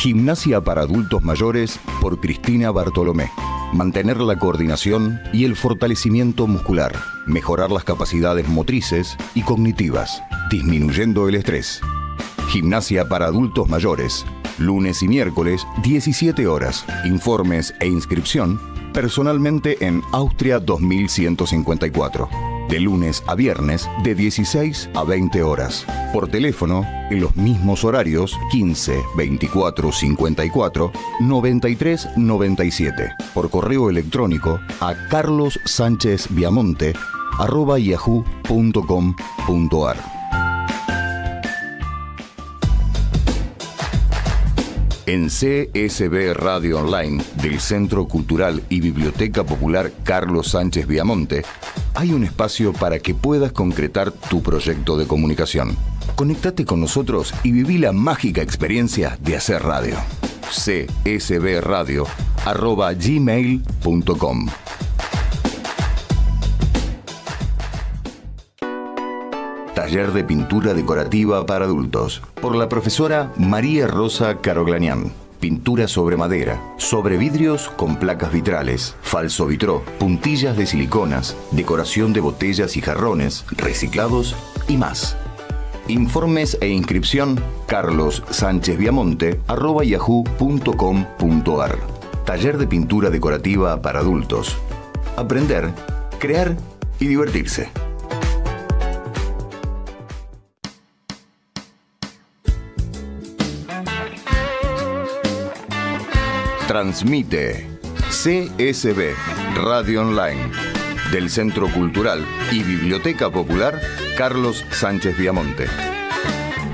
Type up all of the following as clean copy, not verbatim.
Gimnasia para adultos mayores por Cristina Bartolomé. Mantener la coordinación y el fortalecimiento muscular. Mejorar las capacidades motrices y cognitivas, disminuyendo el estrés. Gimnasia para adultos mayores. Lunes y miércoles, 17 horas. Informes e inscripción personalmente en Austria 2154. De lunes a viernes, de 16 a 20 horas. Por teléfono, en los mismos horarios, 15 24 54 93 97. Por correo electrónico a carlossanchezviamonte@yahoo.com.ar. En CSB Radio Online del Centro Cultural y Biblioteca Popular Carlos Sánchez Viamonte hay un espacio para que puedas concretar tu proyecto de comunicación. Conéctate con nosotros y viví la mágica experiencia de hacer radio. csbradio@gmail.com. Taller de pintura decorativa para adultos por la profesora María Rosa Caroglanián. Pintura sobre madera, sobre vidrios con placas vitrales, falso vitró, puntillas de siliconas, decoración de botellas y jarrones, reciclados y más. Informes e inscripción carlossanchezviamonte@yahoo.com.ar. Taller de pintura decorativa para adultos. Aprender, crear y divertirse. Transmite CSB Radio Online del Centro Cultural y Biblioteca Popular Carlos Sánchez Viamonte.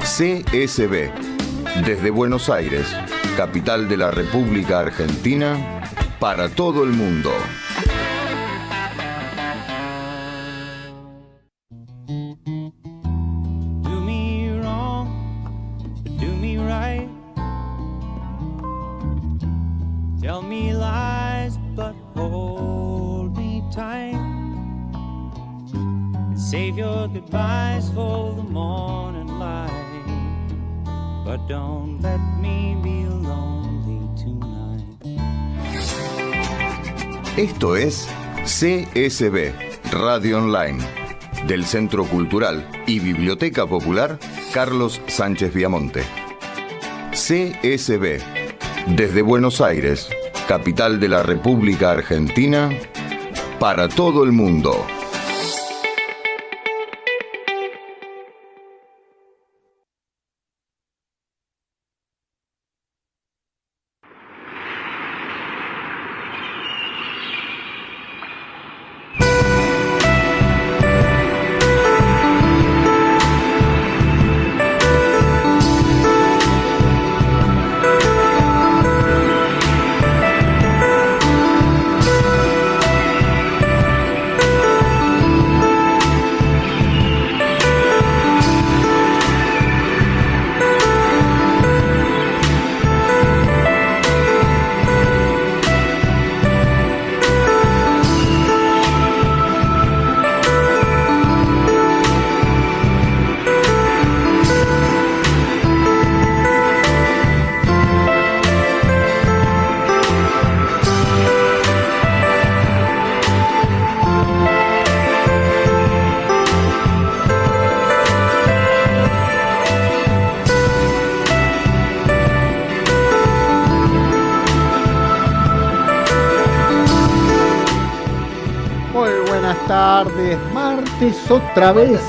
CSB desde Buenos Aires, capital de la República Argentina, para todo el mundo. Do me wrong, do me right. Tell me lies, but hold me tight. Save your goodbyes for the morning light. But don't let me be lonely tonight. Esto es CSB Radio Online del Centro Cultural y Biblioteca Popular Carlos Sánchez Viamonte. CSB desde Buenos Aires, capital de la República Argentina, para todo el mundo. Martes otra vez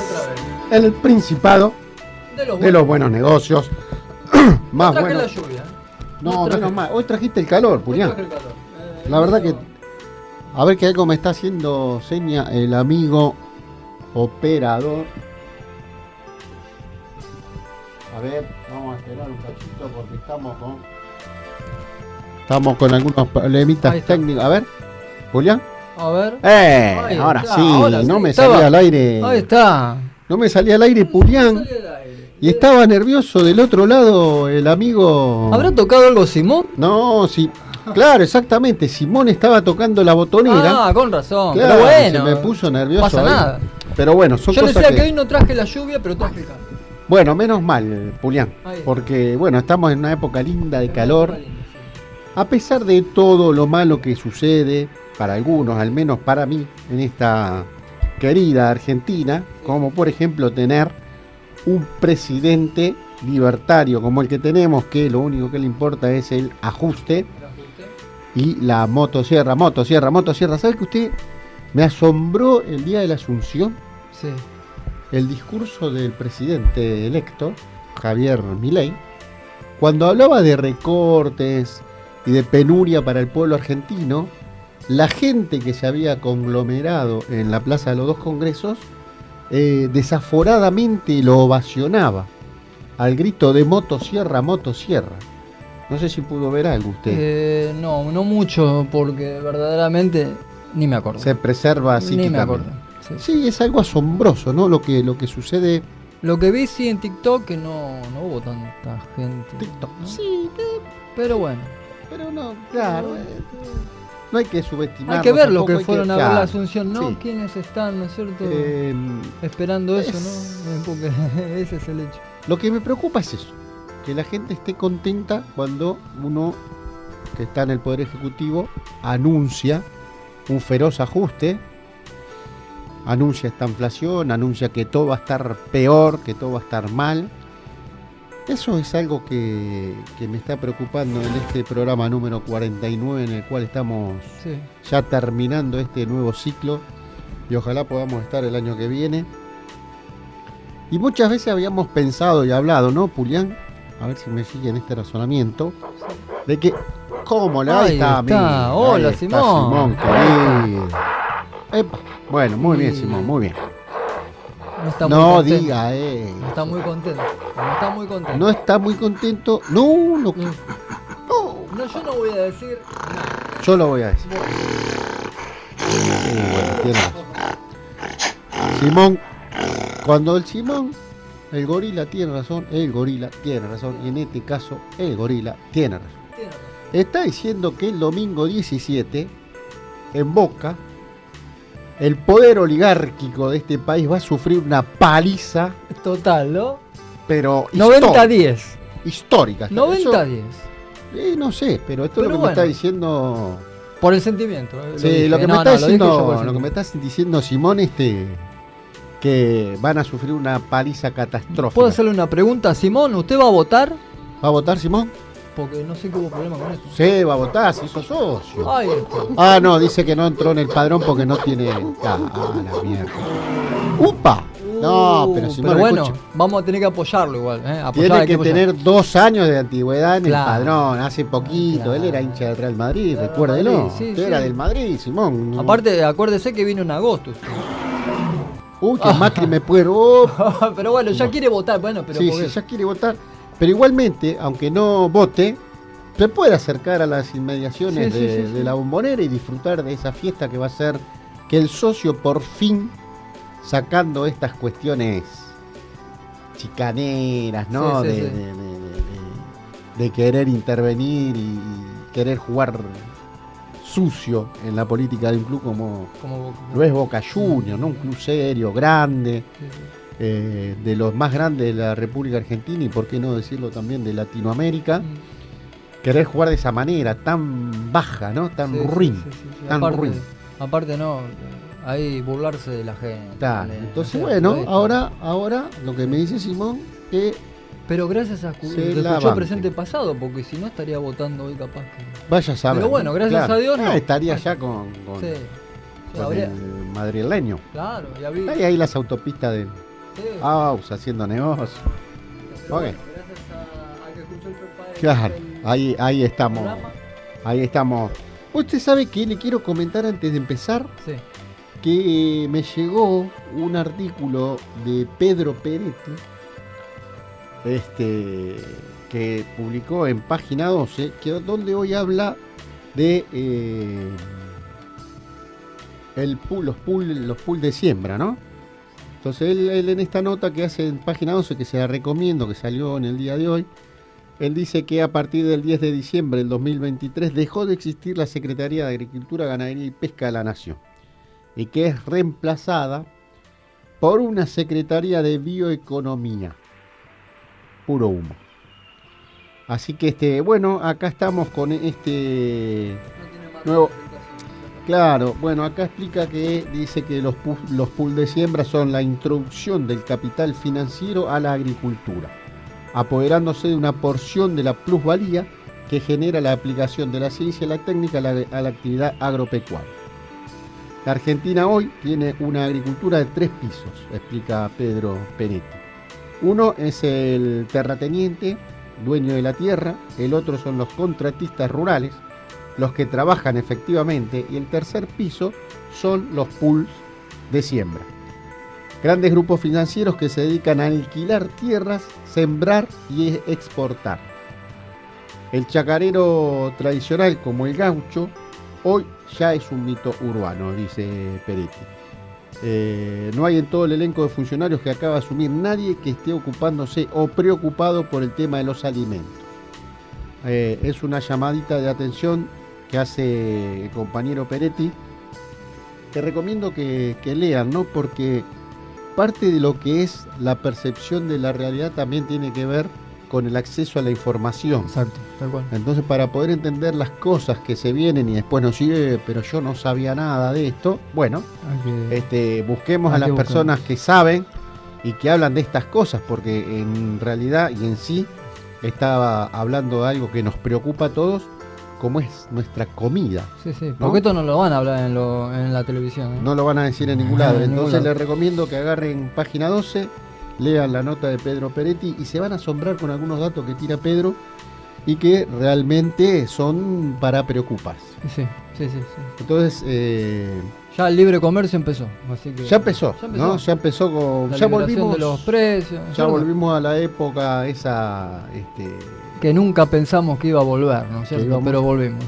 en el Principado de los buenos negocios. Más traje bueno. la lluvia. No, menos mal. Hoy trajiste el calor, Julián. La verdad que a ver que algo me está haciendo seña el amigo operador. A ver, vamos a esperar un cachito porque estamos con algunos problemitas técnicos. A ver, Julián. A ver. Ahora está, sí, ahora no sí, me estaba, salía al aire. Ahí está. No me salía al aire, Julián. Y estaba nervioso del otro lado el amigo. ¿Habrá tocado algo Simón? No, sí. Claro, exactamente. Simón estaba tocando la botonera. Ah, con razón. Claro, pero bueno. se me puso nervioso. No pasa ahí. nada. Pero bueno, son Yo cosas decía que hoy no traje la lluvia, pero traje el calor. Bueno, menos mal, Julián, Ahí. porque bueno, estamos en una época linda de calor. A pesar de todo lo malo que sucede, para algunos, al menos para mí, en esta querida Argentina, como por ejemplo tener un presidente libertario como el que tenemos, que lo único que le importa es el ajuste y la motosierra. ¿Sabe que usted me asombró el día de la Asunción? Sí. El discurso del presidente electo, Javier Milei, cuando hablaba de recortes y de penuria para el pueblo argentino, la gente que se había conglomerado en la Plaza de los Dos Congresos desaforadamente lo ovacionaba al grito de motosierra, motosierra. No sé si pudo ver algo usted. No mucho, porque verdaderamente ni me acuerdo. Se preserva Ni me psíquicamente. acuerdo. Sí. Sí, es algo asombroso, ¿no? Lo que sucede. Lo que vi sí en TikTok que no hubo tanta gente. TikTok. ¿no? Sí, Pero bueno. pero no, claro. No hay que subestimar. Hay que ver lo que fueron a ver la Asunción, ¿no? Sí. ¿Quiénes están, ¿no es cierto? Eh, Esperando eso, es- ¿no? Porque ese es el hecho. Lo que me preocupa es eso, que la gente esté contenta cuando uno que está en el Poder Ejecutivo anuncia un feroz ajuste, anuncia esta inflación, anuncia que todo va a estar peor, que todo va a estar mal. Eso es algo que me está preocupando en este programa número 49 en el cual estamos Sí. ya terminando este nuevo ciclo y ojalá podamos estar el año que viene. Y muchas veces habíamos pensado y hablado, ¿no, Julián? A ver si me sigue en este razonamiento, de que, ¿cómo le va? Ahí está. amigo. Hola, Ahí está, Simón. querido. Epa. Bueno, muy bien, Simón, muy bien. No está muy No contento. diga, No está muy contento. No está muy contento. no está muy contento. No, no, No, yo no voy a decir nada. yo lo voy a decir. Sí, bueno, tiene razón. Simón, cuando el gorila tiene razón, y en este caso, el gorila tiene razón. Tiene razón. Está diciendo que el domingo 17, en Boca, el poder oligárquico de este país va a sufrir una paliza, Total, ¿no? pero 90-10. histórica. 90-10. No sé, pero esto es Pero lo que me bueno. está diciendo. Por el sentimiento. Sí, lo que me No, está no, lo dije yo por diciendo, el lo que me sentimiento. está diciendo Simón, que van a sufrir una paliza catastrófica. ¿Puedo hacerle una pregunta a Simón? ¿Usted va a votar? ¿Va a votar, Simón? Porque no sé que hubo problema con eso. Sí, va a votar, si hizo socio. Ay, Ah, no, dice que no entró en el padrón porque no tiene. La mierda. ¡Upa! No, pero Simón, pero bueno, escuche, vamos a tener que apoyarlo igual. Apoyar, tiene hay que apoyar. tener 2 años de antigüedad en Claro. el padrón. Hace poquito, Claro. él era hincha del Real Madrid, Del recuérdelo. Madrid, sí, Usted sí. era del Madrid, Simón. Aparte, acuérdese que vino en agosto. usted. Uy, que Macri me puede. Oh, Pero bueno, ya quiere votar. Bueno, pero sí, porque- sí, ya quiere votar. Pero igualmente, aunque no vote, se puede acercar a las inmediaciones Sí, sí, sí, sí. de la Bombonera y disfrutar de esa fiesta que va a ser que el socio por fin, sacando estas cuestiones chicaneras, ¿no? Sí, sí, de, sí. de querer intervenir y querer jugar sucio en la política de un club como como lo es Boca Juniors, ¿no? Un club serio, grande, Sí, sí. de los más grandes de la República Argentina y por qué no decirlo también de Latinoamérica, querer jugar de esa manera tan baja, ¿no? Tan Sí, sí, ruin, sí, sí, sí. tan ruin. Aparte no, ahí burlarse de la gente. Claro. le- Entonces, le- bueno, le- ahora lo que me dice Simón que Pero gracias a Se que la escuchó banque. presente pasado, porque si no estaría votando hoy capaz que. vaya a saber. Pero bueno, ¿no? gracias Claro. a Dios, no. Estaría ya con Sí. con Habría- el madrileño. Claro, y habría. Hay ahí las autopistas de Sí. Aus haciendo negocios. Pero ok. bueno, gracias a que escuchó el padre Claro, del ahí estamos. programa. Ahí estamos. Usted sabe que le quiero comentar antes de empezar Sí. que me llegó un artículo de Pedro Peretti, que publicó en página 12, donde hoy habla de los pool de siembra, ¿no? Entonces él en esta nota que hace en página 11, que se la recomiendo, que salió en el día de hoy, él dice que a partir del 10 de diciembre del 2023 dejó de existir la Secretaría de Agricultura, Ganadería y Pesca de la Nación y que es reemplazada por una Secretaría de Bioeconomía. puro humo. Así que bueno, acá estamos con este nuevo. Claro, bueno, acá explica que dice que los pool de siembra son la introducción del capital financiero a la agricultura, apoderándose de una porción de la plusvalía que genera la aplicación de la ciencia y la técnica a la actividad agropecuaria. La Argentina hoy tiene una agricultura de 3 pisos, explica Pedro Peretti. Uno es el terrateniente, dueño de la tierra, el otro son los contratistas rurales, los que trabajan efectivamente, y el tercer piso son los pools de siembra. Grandes grupos financieros que se dedican a alquilar tierras, sembrar y exportar. El chacarero tradicional, como el gaucho, hoy ya es un mito urbano, dice Peretti. No hay en todo el elenco de funcionarios que acaba de asumir nadie que esté ocupándose o preocupado por el tema de los alimentos. Es una llamadita de atención que hace el compañero Peretti, que recomiendo que lean, ¿no? Porque parte de lo que es la percepción de la realidad también tiene que ver con el acceso a la información. Exacto, tal cual. Entonces, para poder entender las cosas que se vienen y después nos sigue, pero yo no sabía nada de esto, bueno, busquemos a las personas que saben y que hablan de estas cosas, porque en realidad y en sí estaba hablando de algo que nos preocupa a todos, como es nuestra comida. Sí, sí, ¿no? porque esto no lo van a hablar en la televisión, ¿eh? No lo van a decir en ningún lado. En ningún Entonces lado. les recomiendo que agarren página 12, lean la nota de Pedro Peretti y se van a asombrar con algunos datos que tira Pedro y que realmente son para preocuparse. Sí. Entonces, Ya el libre comercio empezó, así que ya empezó, ¿no? Ya empezó con... la Ya liberación volvimos, de los precios. ya volvimos a la época esa... Que nunca pensamos que iba a volver, ¿no es cierto? íbamos- Pero volvimos.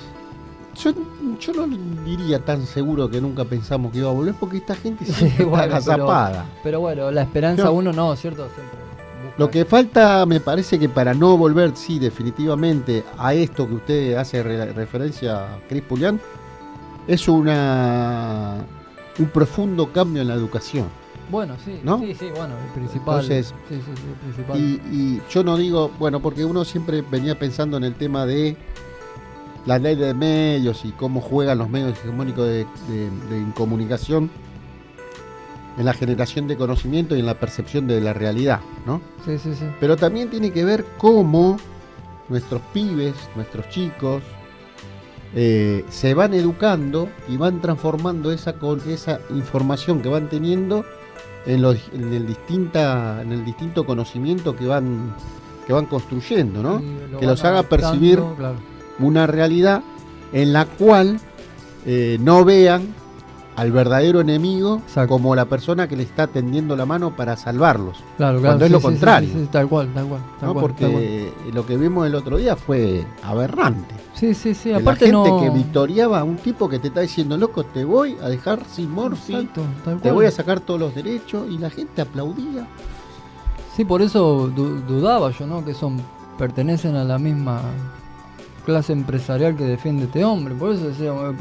Yo no diría tan seguro que nunca pensamos que iba a volver, porque esta gente Sí, siempre está bueno, agazapada. Pero bueno, la esperanza No. uno no, ¿cierto? Siempre busca Lo que falta, me parece que para no volver, sí, definitivamente, a esto que usted hace referencia, Cris Pulián, es un profundo cambio en la educación. Bueno, sí, ¿no? sí, bueno, el principal. Entonces, sí, el principal. Y yo no digo, bueno, porque uno siempre venía pensando en el tema de la ley de medios y cómo juegan los medios hegemónicos de comunicación en la generación de conocimiento y en la percepción de la realidad, ¿no? Sí. Pero también tiene que ver cómo nuestros pibes, nuestros chicos, se van educando y van transformando esa información que van teniendo en el distinto conocimiento que van construyendo, ¿no? Y lo Que van los haga adaptando, percibir claro. una realidad en la cual no vean al verdadero enemigo Exacto. como la persona que le está tendiendo la mano para salvarlos. Claro, cuando es lo contrario. Sí, tal cual. ¿No? Porque lo que vimos el otro día fue aberrante. Sí, Que aparte la gente no. que victoriaba a un tipo que te está diciendo, loco, te voy a dejar sin morfi, Exacto, tal te cual. voy a sacar todos los derechos, y la gente aplaudía. Sí, por eso dudaba yo, ¿no? Que pertenecen a la misma clase empresarial que defiende este hombre. Por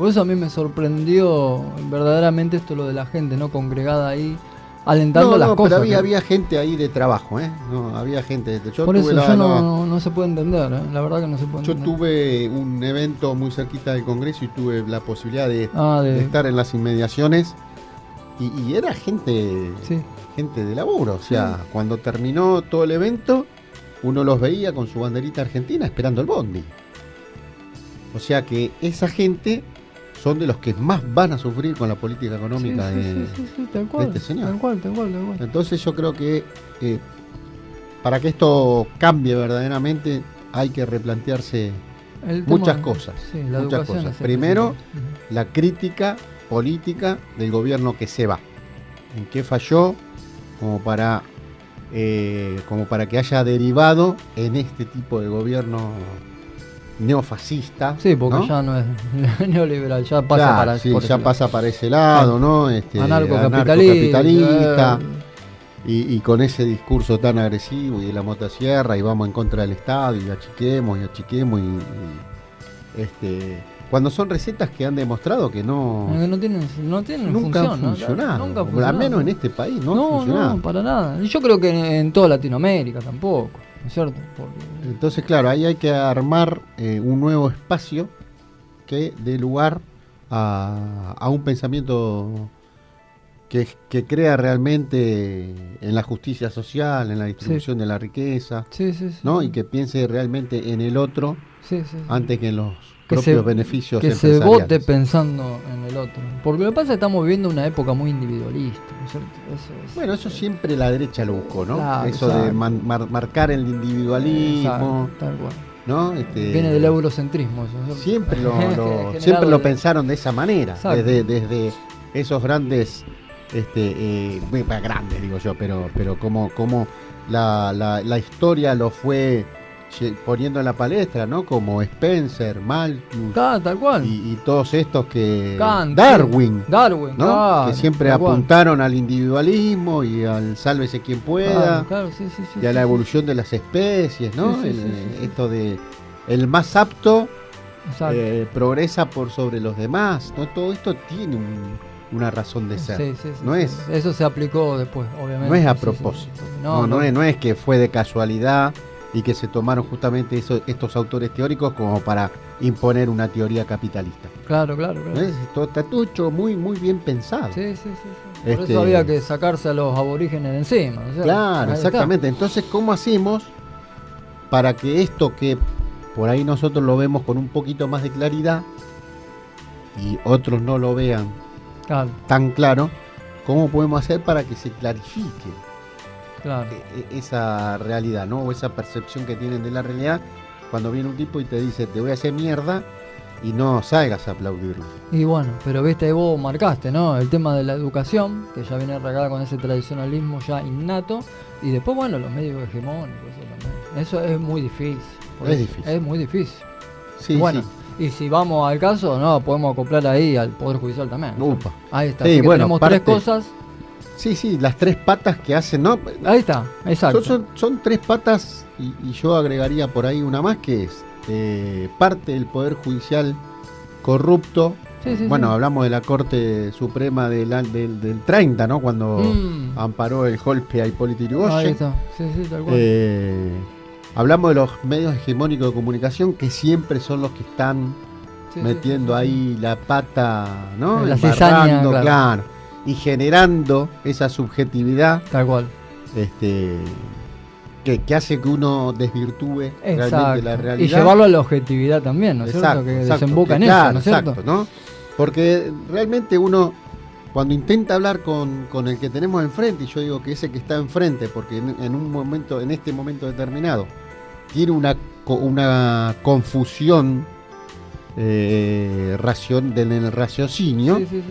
eso a mí me sorprendió verdaderamente esto, lo de la gente, ¿no? Congregada ahí, alentando las cosas. Pero había gente ahí de trabajo, ¿eh? No, había gente. Yo por tuve eso no se puede entender, ¿eh? La verdad que no se puede Yo entender. tuve un evento muy cerquita del Congreso y tuve la posibilidad de de estar en las inmediaciones y era gente de laburo. O sea, cuando terminó todo el evento, uno los veía con su banderita argentina esperando el bondi. O sea que esa gente son de los que más van a sufrir con la política económica de tal cual, este señor. Tal cual. Entonces yo creo que para que esto cambie verdaderamente hay que replantearse El muchas tema- cosas. Sí, la muchas educación cosas. es el Primero, principal. la crítica política del gobierno que se va. ¿En qué falló? Como para que haya derivado en este tipo de gobierno neofascista. Sí, porque ¿no? ya no es neoliberal, ya pasa Claro, para sí, por ese ya lado. pasa para ese lado, ¿no? Anarcocapitalista. Y con ese discurso tan agresivo y de la motosierra y vamos en contra del Estado y achiquemos cuando son recetas que han demostrado que no tienen nunca función, han ¿no? funcionado, Nunca al menos en este país no han No, funcionado. para nada. Y yo creo que en toda Latinoamérica tampoco. ¿no es cierto? Porque, Entonces, claro, ahí hay que armar un nuevo espacio que dé lugar a un pensamiento que crea realmente en la justicia social, en la distribución de la riqueza, sí, ¿no? Y que piense realmente en el otro sí. antes que en los Que propios se- beneficios que se empresariales. vote pensando en el otro. Porque lo que pasa es que estamos viviendo una época muy individualista, ¿no es cierto? Eso es, Bueno, eso siempre la derecha lo buscó, ¿no? Claro, Eso de exacto. marcar el individualismo, Exacto, tal cual. ¿no? Viene del eurocentrismo eso, ¿no es cierto? Siempre lo, Generado siempre lo de- pensaron de esa manera, Exacto. desde esos grandes, grandes digo yo, pero como la historia lo fue poniendo en la palestra, ¿no? Como Spencer, Malthus Tal cual. y todos estos que Kant, Darwin, Darwin, ¿no? claro, Que siempre tal cual. apuntaron al individualismo y al sálvese quien pueda. Claro, sí, Y a la evolución de las especies, ¿no? Sí, sí, sí. Esto de el más apto Exacto. progresa por sobre los demás, ¿no? Todo esto tiene una razón de ser. Sí, no sí. es Eso se aplicó después, obviamente. no es a Sí, propósito. sí. No es que fue de casualidad y que se tomaron justamente estos autores teóricos como para imponer una teoría capitalista. Claro. ¿No es? Está todo hecho muy, muy bien pensado. Sí. Por Este- eso había que sacarse a los aborígenes de encima, ¿no es cierto? Claro, Ahí está. exactamente. Entonces, ¿cómo hacemos para que esto que por ahí nosotros lo vemos con un poquito más de claridad y otros no lo vean Claro, tan claro, cómo podemos hacer para que se clarifique claro. esa realidad, ¿no? O esa percepción que tienen de la realidad cuando viene un tipo y te dice, te voy a hacer mierda y no salgas a aplaudirlo. Y bueno, pero viste, ahí vos marcaste, ¿no? El tema de la educación, que ya viene regada con ese tradicionalismo ya innato, y después, bueno, los medios hegemónicos, eso también. Eso es muy difícil. por Es eso, difícil. Es muy difícil. Sí, Bueno, sí. y si vamos al caso, no, podemos acoplar ahí al Poder Judicial también. ¿no? Upa. Ahí está. Sí, Así que bueno, tenemos parte- tres cosas. Sí, las tres patas que hacen, ¿no? Ahí está, exacto. Son tres patas y yo agregaría por ahí una más que es parte del Poder Judicial corrupto. Sí, Bueno, sí. hablamos de la Corte Suprema del 30, ¿no? Cuando amparó el golpe a Hipólito Ahí Yrigoyen. está. Sí, tal cual. Hablamos de los medios hegemónicos de comunicación que siempre son los que están Sí, metiendo sí. ahí la pata, ¿no? La cizaña, Embarrando, claro. claro, y generando esa subjetividad Tal cual. que hace que uno desvirtúe realmente Exacto. la Y realidad. llevarlo a la objetividad también, ¿no es cierto? Que desemboca en claro, eso, ¿no es cierto? exacto, ¿no? Porque realmente uno, cuando intenta hablar con el que tenemos enfrente, y yo digo que ese que está enfrente, porque en un momento, en este momento determinado, tiene una confusión en el raciocinio, Sí.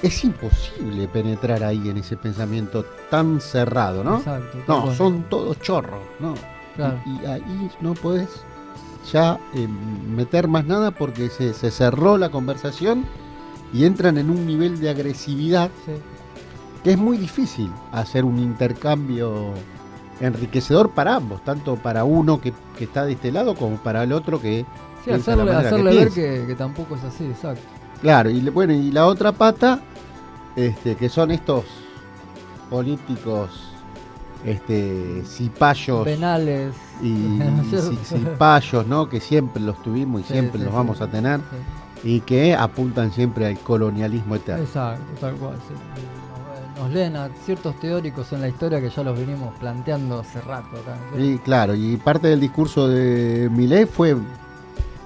es imposible penetrar ahí en ese pensamiento tan cerrado, ¿no? Exacto. tal No, cual. son todos chorros, ¿no? Claro. Y ahí no podés ya meter más nada porque se cerró la conversación y entran en un nivel de agresividad Sí. que es muy difícil hacer un intercambio enriquecedor para ambos, tanto para uno que está de este lado como para el otro que Sí, piensa de la manera hacerle que ver piensa. que tampoco es así, exacto. Claro, y bueno, y la otra pata, que son estos políticos, cipayos Penales. y ¿no es cierto? cipayos, ¿no? Que siempre los tuvimos y Sí, siempre sí, los sí. vamos a tener Sí. y que apuntan siempre al colonialismo eterno. Exacto, tal cual. Sí. Nos leen a ciertos teóricos en la historia que ya los venimos planteando hace rato acá. ¿no? Y claro, y parte del discurso de Milei fue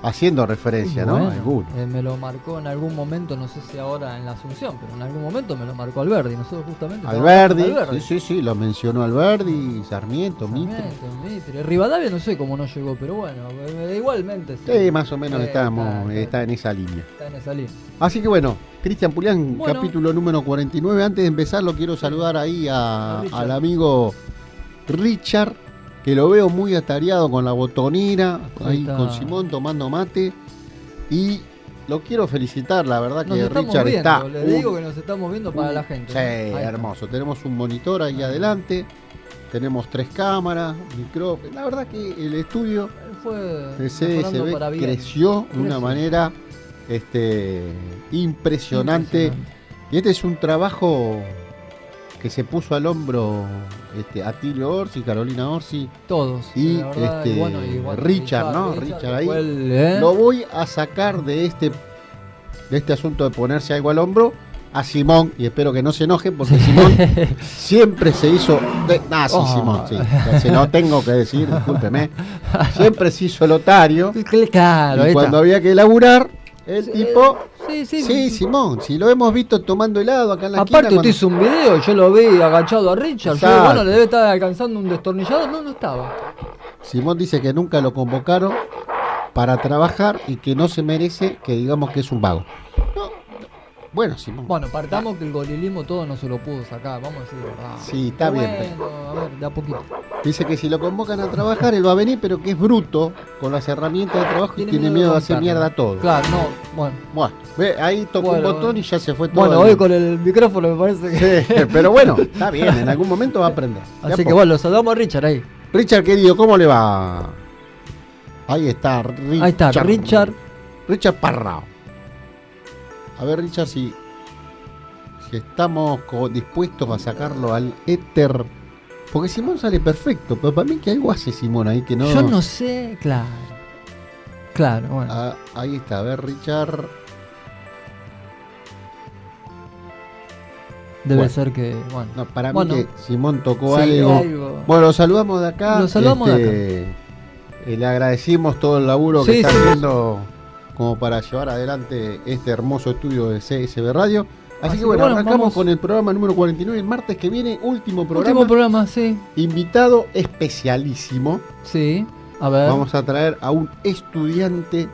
haciendo referencia, ¿no? Bueno, A alguno. me lo marcó en algún momento, no sé si ahora en la Asunción, pero en algún momento me lo marcó Alberdi. Nosotros justamente Alberdi, trabajamos con sí, lo mencionó Alberdi, Sarmiento, Mitre. Mitre. Rivadavia no sé cómo no llegó, pero bueno, igualmente Sí, más o menos Está está en esa línea. en esa línea. Así que bueno, Cristian Pulián, Bueno. capítulo número 49. Antes de empezar, lo quiero saludar ahí A Richard. al amigo Richard, que lo veo muy atareado con la botonera, Ahí ahí está. con Simón tomando mate. Y lo quiero felicitar, la verdad Nos que estamos Richard viendo, está. le digo que nos estamos viendo para la gente. Sí, ¿no? Ahí está. hermoso. Tenemos un monitor ahí adelante, tenemos 3 cámaras, micrófono. La verdad que el estudio Fue de mejorando CSB para bien. creció de una Creció. manera impresionante. Y este es un trabajo que se puso al hombro Atilio Orsi, Carolina Orsi Todos. y, la verdad, y bueno, Richard, ¿no? que Richard ahí. fue el, Lo voy a sacar de este asunto de ponerse algo al hombro a Simón, y espero que no se enoje, porque Simón siempre se hizo... sí, Simón, sí, se lo tengo que decir, discúlpeme. Siempre se hizo el otario, Claro, y ahí cuando está. había que laburar, el tipo... Sí. Sí, Simón, si lo hemos visto tomando helado acá en la Aparte, esquina. usted hizo un video, yo lo vi agachado a Richard. Yo, Exacto. bueno, le debe estar alcanzando un destornillador. No estaba. Simón dice que nunca lo convocaron para trabajar y que no se merece que digamos que es un vago. No. Bueno, Simón. Bueno, partamos que el gorilismo todo no se lo pudo sacar, vamos a decir verdad. Sí, está bien, Bueno, a ver, de a poquito. Dice que si lo convocan a trabajar, él va a venir, pero que es bruto con las herramientas de trabajo y tiene miedo de hacer romperlo. mierda todo. Claro, no, bueno. Bueno, ve, ahí tocó Bueno, un botón y ya se fue todo. Bueno, hoy con el micrófono me parece que... Sí, pero bueno, está bien, en algún momento va a aprender. De a Así que poco. bueno, lo saludamos a Richard ahí. Richard, querido, ¿cómo le va? Ahí está, Richard. Ahí está, Richard. Richard Parrao. A ver, Richard, si estamos dispuestos a sacarlo al éter. Porque Simón sale perfecto, pero para mí que algo hace Simón ahí que no... Yo no sé, claro. Claro, bueno. Ah, ahí está, a ver, Richard. Debe bueno. ser que, bueno. No, para Bueno. mí que Simón tocó Sí, algo. Bueno, lo saludamos de acá. Lo saludamos de Le agradecimos todo el laburo que Sí, está sí, haciendo como para llevar adelante este hermoso estudio de CSB Radio. Así que bueno, arrancamos vamos. con el programa número 49. El martes que viene, último programa. Último programa, sí. Invitado especialísimo. Sí. A ver. Vamos a traer a un estudiante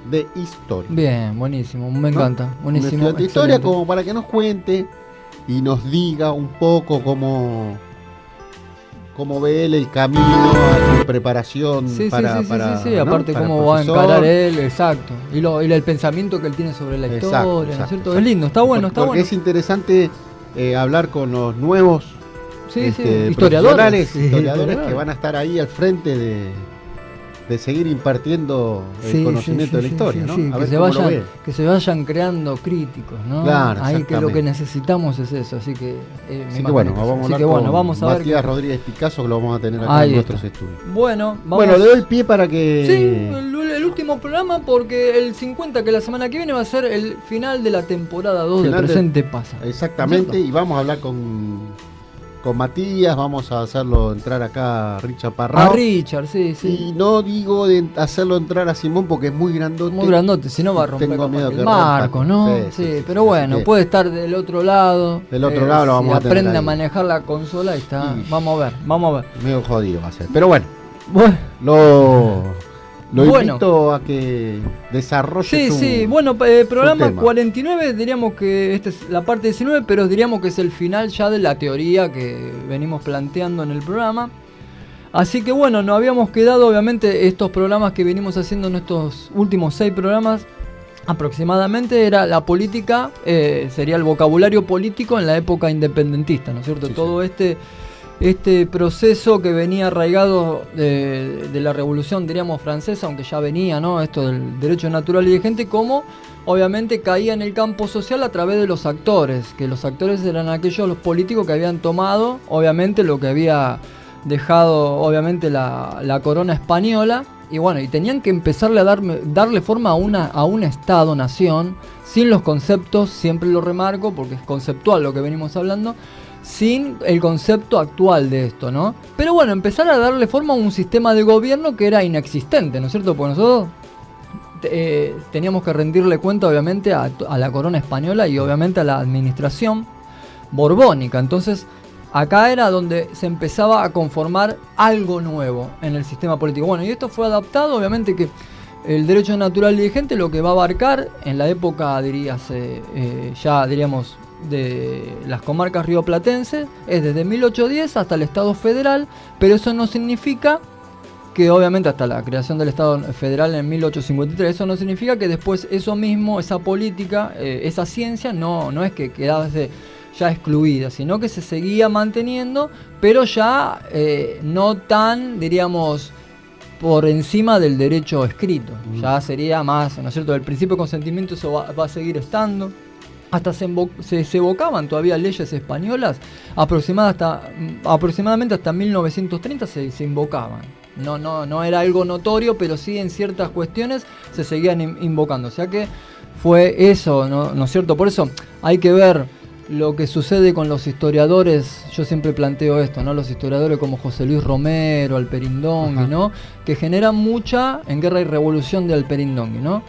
de historia. Bien, buenísimo. Me ¿No? encanta. Un Buenísimo. estudiante de historia excelente. como para que nos cuente y nos diga un poco cómo ve él el camino a su preparación Sí, para, sí, ¿no? aparte para cómo va a profesor. encarar él, exacto. Y el pensamiento que él tiene sobre la historia, ¿no es Exacto, cierto? exacto. Es lindo, está bueno, está Porque bueno. es interesante hablar con los nuevos Sí, profesionales, Sí, historiadores que van a estar ahí al frente de seguir impartiendo el conocimiento de la historia, ¿no? A ver cómo lo ve. que se vayan creando críticos, ¿no? Claro, ahí que lo que exactamente. necesitamos es eso, así que me Así que imagino bueno, que sí. vamos a Así hablar que bueno, con vamos a ver. Matías Rodríguez Picasso, que lo vamos a tener acá Ahí en está. nuestros estudios. Bueno, vamos. Bueno, le doy pie para que... Sí, el último programa porque el 50 que la semana que viene va a ser el final de la temporada 2 de Final de- Presente Pasa. Exactamente, ¿Cierto? y vamos a hablar con Matías, vamos a hacerlo entrar acá a Richard A Parrao. Richard, sí, sí. Y no digo de hacerlo entrar a Simón porque es muy grandote. Muy grandote, si no va a romper Tengo capaz miedo que que el rompa. marco, ¿no? Sí, Sí, sí, sí, pero sí, bueno, así que- puede estar del otro lado. Del otro lado lo vamos a si tener aprende a ahí. manejar la consola y está. Y- Vamos a ver. Medio jodido va a ser. Pero bueno, Bueno, lo Bueno. invito a que desarrolle sí, su... sí. Bueno, programa tema. 49, diríamos que esta es la parte 19, pero diríamos que es el final ya de la teoría que venimos planteando en el programa. Así que bueno, nos habíamos quedado, obviamente, estos programas que venimos haciendo en estos últimos 6 programas, aproximadamente era la política, sería el vocabulario político en la época independentista, ¿no es cierto? Sí, Todo este proceso que venía arraigado de la revolución, diríamos, francesa, aunque ya venía, ¿no? Esto del derecho natural y vigente, como obviamente caía en el campo social a través de los actores, que los actores eran aquellos, los políticos que habían tomado, obviamente, lo que había dejado, obviamente, la corona española, y bueno, y tenían que empezarle a darle forma a un Estado-nación, sin los conceptos, siempre lo remarco, porque es conceptual lo que venimos hablando, sin el concepto actual de esto, ¿no? Pero bueno, empezar a darle forma a un sistema de gobierno que era inexistente, ¿no es cierto? Porque nosotros teníamos que rendirle cuenta, obviamente, a la corona española y obviamente a la administración borbónica. Entonces, acá era donde se empezaba a conformar algo nuevo en el sistema político. Bueno, y esto fue adaptado, obviamente que el derecho natural y vigente lo que va a abarcar en la época, ya diríamos, de las comarcas rioplatenses, es desde 1810 hasta el Estado federal, pero eso no significa que obviamente hasta la creación del Estado federal en 1853, eso no significa que después eso mismo, esa política, esa ciencia, no es que quedase ya excluida, sino que se seguía manteniendo, pero ya no tan, diríamos, por encima del derecho escrito. Ya sería más, ¿no es cierto? El principio de consentimiento, eso va a seguir estando. hasta se evocaban todavía leyes españolas, aproximadamente hasta 1930 se invocaban. No era algo notorio, pero sí en ciertas cuestiones se seguían invocando. O sea que fue eso, ¿no es cierto? Por eso hay que ver lo que sucede con los historiadores. Yo siempre planteo esto, ¿no? Los historiadores como José Luis Romero, Alperindongui, ¿no? Que generan mucha en Guerra y Revolución de Alperindongui, ¿no?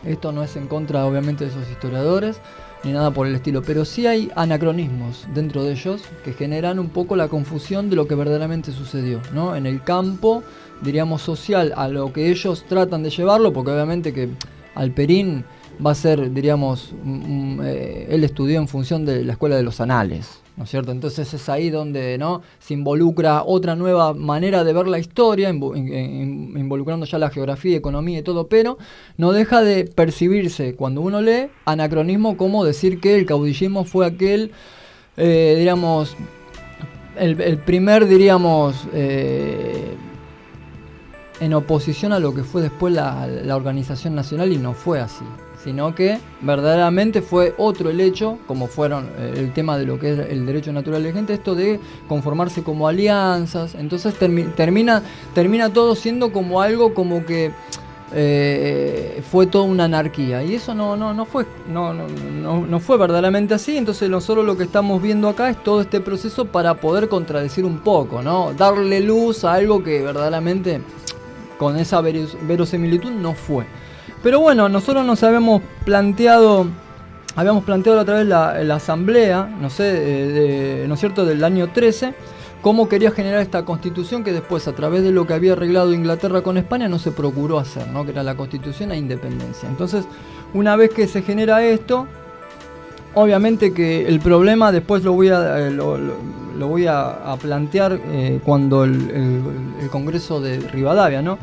Esto no es en contra, obviamente, de esos historiadores, ni nada por el estilo, pero sí hay anacronismos dentro de ellos que generan un poco la confusión de lo que verdaderamente sucedió, ¿no? En el campo, diríamos, social, a lo que ellos tratan de llevarlo, porque obviamente que Alperín va a ser, diríamos, él estudió en función de la escuela de los anales, ¿no es cierto? Entonces es ahí donde, ¿no?, se involucra otra nueva manera de ver la historia, involucrando ya la geografía, economía y todo, pero no deja de percibirse cuando uno lee anacronismo como decir que el caudillismo fue aquel, diríamos, el primer, diríamos, en oposición a lo que fue después la organización nacional, y no fue así, sino que verdaderamente fue otro el hecho, como fueron el tema de lo que es el derecho natural de gente, esto de conformarse como alianzas. Entonces termina todo siendo como algo como que fue toda una anarquía, y eso no fue verdaderamente así. Entonces nosotros lo que estamos viendo acá es todo este proceso para poder contradecir un poco, ¿no? Darle luz a algo que verdaderamente con esa verosimilitud no fue. Pero bueno, nosotros nos habíamos planteado a través de la asamblea, ¿no es cierto?, del año 13, cómo quería generar esta constitución que después, a través de lo que había arreglado Inglaterra con España, no se procuró hacer, ¿no?, que era la constitución e independencia. Entonces, una vez que se genera esto, obviamente que el problema después lo voy a plantear cuando el Congreso de Rivadavia, ¿no?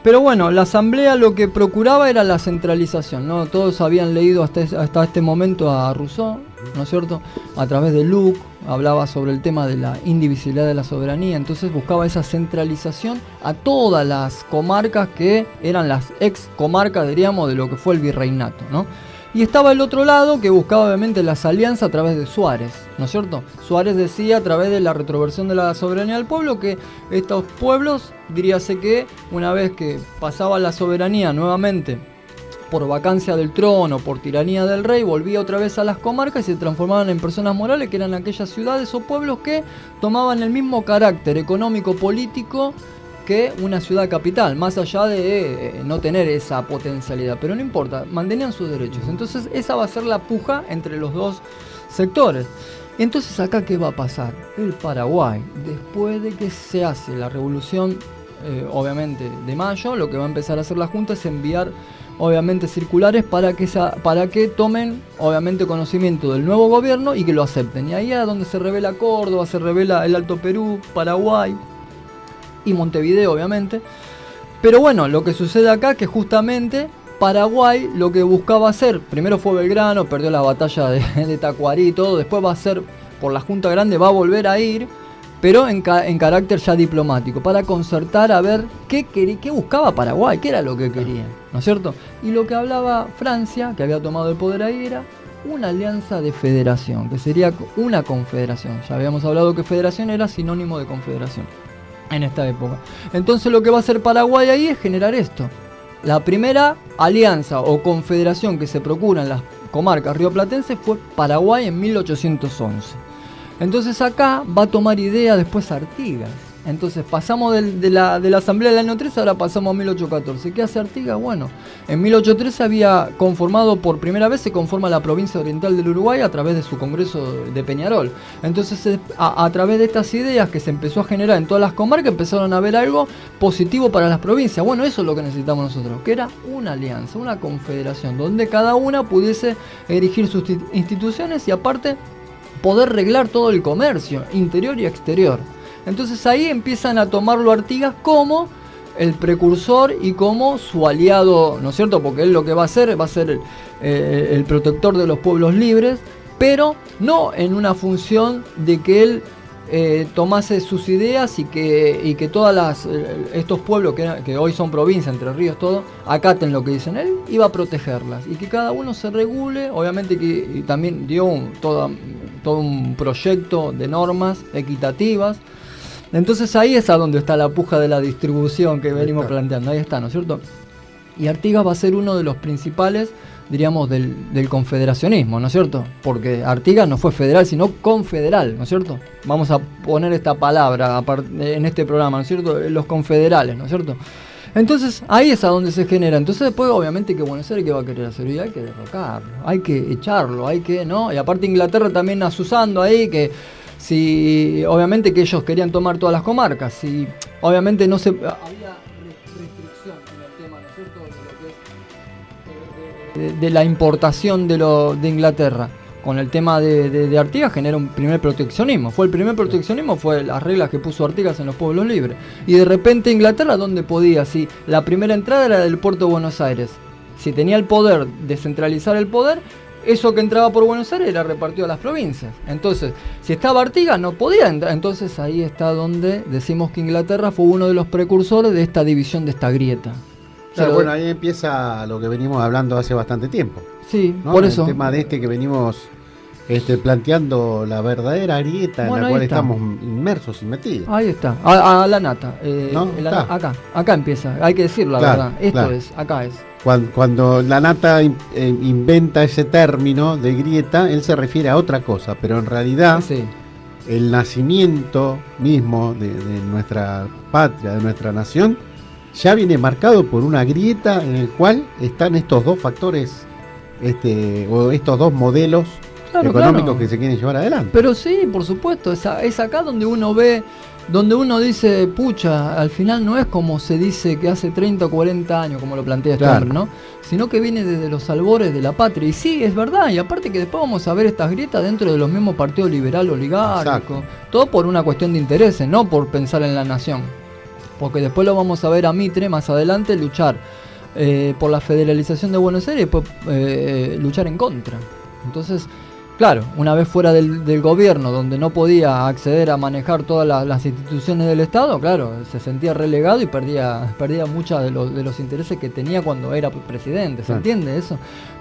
Pero bueno, la asamblea lo que procuraba era la centralización, ¿no? Todos habían leído hasta este momento a Rousseau, ¿no es cierto? A través de Locke hablaba sobre el tema de la indivisibilidad de la soberanía. Entonces buscaba esa centralización a todas las comarcas que eran las ex comarcas, diríamos, de lo que fue el virreinato, ¿no? Y estaba el otro lado que buscaba obviamente las alianzas a través de Suárez, ¿no es cierto? Suárez decía, a través de la retroversión de la soberanía del pueblo, que estos pueblos, diríase que una vez que pasaba la soberanía nuevamente por vacancia del trono, por tiranía del rey, volvía otra vez a las comarcas y se transformaban en personas morales, que eran aquellas ciudades o pueblos que tomaban el mismo carácter económico, político, que una ciudad capital, más allá de no tener esa potencialidad, pero no importa, mantenían sus derechos. Entonces esa va a ser la puja entre los dos sectores. Entonces acá, ¿qué va a pasar? El Paraguay, después de que se hace la revolución, obviamente, de mayo, lo que va a empezar a hacer la Junta es enviar, obviamente, circulares para que tomen, obviamente, conocimiento del nuevo gobierno y que lo acepten. Y ahí es donde se revela Córdoba, se revela el Alto Perú, Paraguay y Montevideo, obviamente. Pero bueno, lo que sucede acá, que justamente Paraguay lo que buscaba hacer, primero fue Belgrano, perdió la batalla de Tacuarí y todo, después va a ser, por la Junta Grande va a volver a ir, pero en carácter ya diplomático, para concertar a ver qué buscaba Paraguay, qué era lo que quería, ¿no es cierto? Y lo que hablaba Francia, que había tomado el poder ahí, era una alianza de federación, que sería una confederación. Ya habíamos hablado que federación era sinónimo de confederación en esta época. Entonces lo que va a hacer Paraguay ahí es generar esto. La primera alianza o confederación que se procura en las comarcas rioplatenses fue Paraguay en 1811. Entonces acá va a tomar idea después Artigas. Entonces pasamos de la asamblea del año 13, ahora pasamos a 1814. ¿Qué hace Artigas? Bueno, en 1813 había conformado, por primera vez se conforma la provincia oriental del Uruguay a través de su congreso de Peñarol. Entonces a través de estas ideas que se empezó a generar en todas las comarcas, empezaron a ver algo positivo para las provincias. Bueno, eso es lo que necesitamos nosotros, que era una alianza, una confederación, donde cada una pudiese erigir sus instituciones y aparte poder reglar todo el comercio, interior y exterior. Entonces ahí empiezan a tomarlo Artigas como el precursor y como su aliado, ¿no es cierto? Porque él lo que va a ser el protector de los pueblos libres, pero no en una función de que él tomase sus ideas y que todas estos pueblos que hoy son provincia, Entre Ríos, todo, acaten lo que dicen él, iba a protegerlas y que cada uno se regule, obviamente y también dio todo un proyecto de normas equitativas. Entonces ahí es a donde está la puja de la distribución que venimos planteando, ahí está, ¿no es cierto? Y Artigas va a ser uno de los principales, diríamos, del confederacionismo, ¿no es cierto? Porque Artigas no fue federal, sino confederal, ¿no es cierto? Vamos a poner esta palabra en este programa, ¿no es cierto? Los confederales, ¿no es cierto? Entonces, ahí es a donde se genera. Entonces, después, obviamente, que Buenos Aires, ¿qué va a querer hacer? Y hay que derrocarlo, hay que echarlo, ¿no? Y aparte, Inglaterra también asusando ahí que si, obviamente, que ellos querían tomar todas las comarcas, si, obviamente, no se... Había restricción en el tema, ¿no es cierto? De lo que es de la importación de Inglaterra. Con el tema de Artigas genera un primer proteccionismo. Fue el primer proteccionismo, fue las reglas que puso Artigas en los pueblos libres. Y de repente Inglaterra, ¿dónde podía? Si la primera entrada era del puerto de Buenos Aires. Si tenía el poder de centralizar el poder, eso que entraba por Buenos Aires era repartido a las provincias. Entonces, si estaba Artigas, no podía entrar. Entonces ahí está donde decimos que Inglaterra fue uno de los precursores de esta división, de esta grieta. Claro, bueno, ahí empieza lo que venimos hablando hace bastante tiempo. Sí, ¿no? por eso. El tema de que venimos planteando la verdadera grieta en la cual estamos inmersos y metidos. Ahí está, a la nata. ¿No? Acá empieza, hay que decirlo, la verdad. Esto es, acá es. Cuando la nata inventa ese término de grieta, él se refiere a otra cosa, pero en realidad el nacimiento mismo de nuestra patria, de nuestra nación, ya viene marcado por una grieta en el cual están estos dos factores, o estos dos modelos económicos que se quieren llevar adelante. Pero sí, por supuesto, es acá donde uno ve, donde uno dice, pucha, al final no es como se dice que hace 30 o 40 años, como lo plantea este hombre, ¿no? Sino que viene desde los albores de la patria. Y sí, es verdad, y aparte que después vamos a ver estas grietas dentro de los mismos partidos liberal oligárquicos, todo por una cuestión de intereses, no por pensar en la nación. Porque después lo vamos a ver a Mitre más adelante luchar por la federalización de Buenos Aires y después luchar en contra. Entonces, claro, una vez fuera del gobierno, donde no podía acceder a manejar todas las instituciones del Estado, claro, se sentía relegado y perdía muchos de los intereses que tenía cuando era presidente, ¿se entiende eso?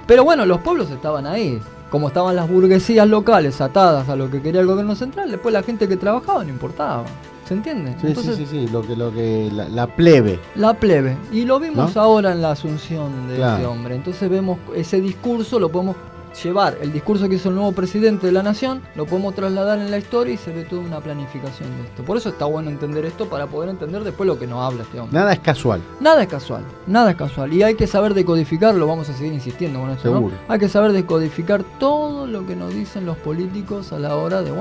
Pero bueno, los pueblos estaban ahí, como estaban las burguesías locales atadas a lo que quería el gobierno central, después la gente que trabajaba no importaba. ¿Se entiende? Sí, entonces, sí, la plebe. La plebe. Y lo vimos ahora en la asunción de este hombre. Entonces vemos ese discurso, lo podemos llevar, el discurso que hizo el nuevo presidente de la nación, lo podemos trasladar en la historia y se ve toda una planificación de esto. Por eso está bueno entender esto, para poder entender después lo que nos habla este hombre. Nada es casual. Nada es casual, nada es casual. Y hay que saber decodificarlo, vamos a seguir insistiendo con esto, ¿no? Hay que saber decodificar todo lo que nos dicen los políticos a la hora de,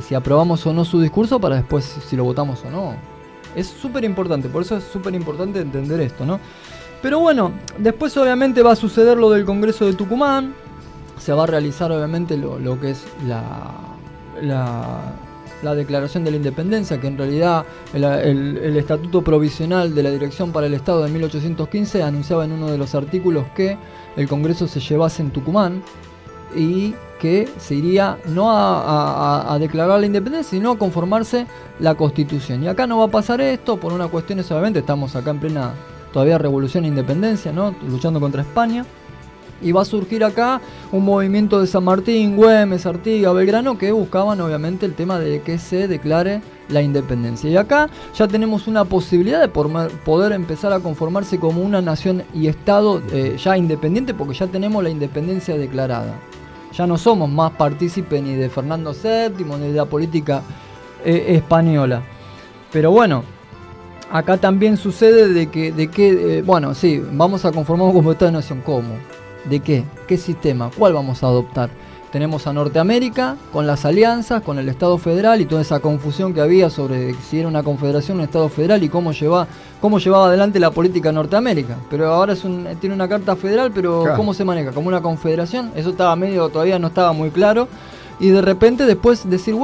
si aprobamos o no su discurso, para después si lo votamos o no. Es súper importante, por eso es súper importante entender esto, ¿no? Pero bueno, después obviamente va a suceder lo del Congreso de Tucumán, se va a realizar obviamente lo que es la declaración de la independencia, que en realidad el Estatuto Provisional de la Dirección para el Estado de 1815 anunciaba en uno de los artículos que el Congreso se llevase en Tucumán y que se iría no a declarar la independencia, sino a conformarse la Constitución. Y acá no va a pasar esto por una cuestión, obviamente estamos acá en plena todavía revolución e independencia, ¿no? Luchando contra España. Y va a surgir acá un movimiento de San Martín, Güemes, Artigas, Belgrano, que buscaban obviamente el tema de que se declare la independencia. Y acá ya tenemos una posibilidad de poder empezar a conformarse como una nación y Estado ya independiente, porque ya tenemos la independencia declarada. Ya no somos más partícipes ni de Fernando VII ni de la política española. Pero bueno, acá también sucede de que sí, vamos a conformarnos como Estado de Nación. ¿Cómo? ¿De qué? ¿Qué sistema? ¿Cuál vamos a adoptar? Tenemos a Norteamérica con las alianzas, con el Estado federal y toda esa confusión que había sobre si era una confederación o un Estado federal y cómo llevaba adelante la política de Norteamérica. Pero ahora tiene una carta federal, pero claro, ¿cómo se maneja? ¿Como una confederación? Eso estaba todavía no estaba muy claro. Y de repente después decir,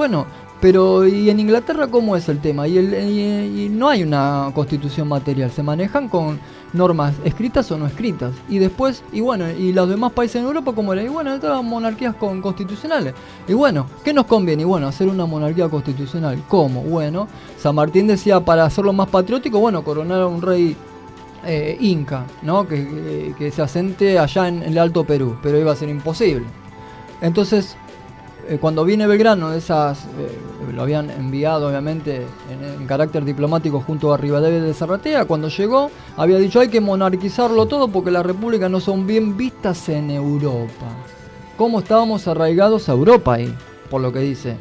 Pero, ¿y en Inglaterra cómo es el tema? Y no hay una constitución material, se manejan con normas escritas o no escritas. Y después, y bueno, y los demás países en Europa, ¿cómo era? Y bueno, todas monarquías constitucionales. Y bueno, ¿qué nos conviene? Y bueno, hacer una monarquía constitucional. ¿Cómo? Bueno, San Martín decía, para hacerlo más patriótico, bueno, coronar a un rey inca, ¿no? Que se asente allá en el Alto Perú, pero iba a ser imposible. Entonces, cuando viene Belgrano, lo habían enviado obviamente en carácter diplomático junto a Rivadavia de Zarratea. Cuando llegó, había dicho hay que monarquizarlo todo porque las repúblicas no son bien vistas en Europa. ¿Cómo estábamos arraigados a Europa ahí? Por lo que dice.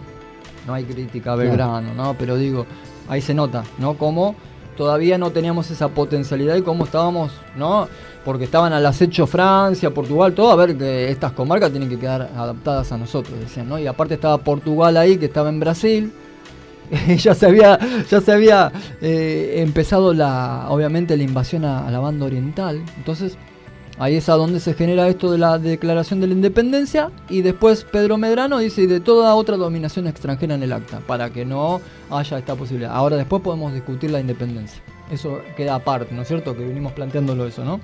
No hay crítica a Belgrano, ¿no? Pero digo, ahí se nota, ¿no? Cómo todavía no teníamos esa potencialidad y cómo estábamos, ¿no? Porque estaban al acecho Francia, Portugal, todo, a ver que estas comarcas tienen que quedar adaptadas a nosotros, decían, ¿no? Y aparte estaba Portugal ahí, que estaba en Brasil, ya se había empezado obviamente la invasión a la banda oriental, entonces ahí es a donde se genera esto de la declaración de la independencia y después Pedro Medrano dice de toda otra dominación extranjera en el acta, para que no haya esta posibilidad. Ahora después podemos discutir la independencia, eso queda aparte, ¿no es cierto? Que venimos planteándolo eso, ¿no?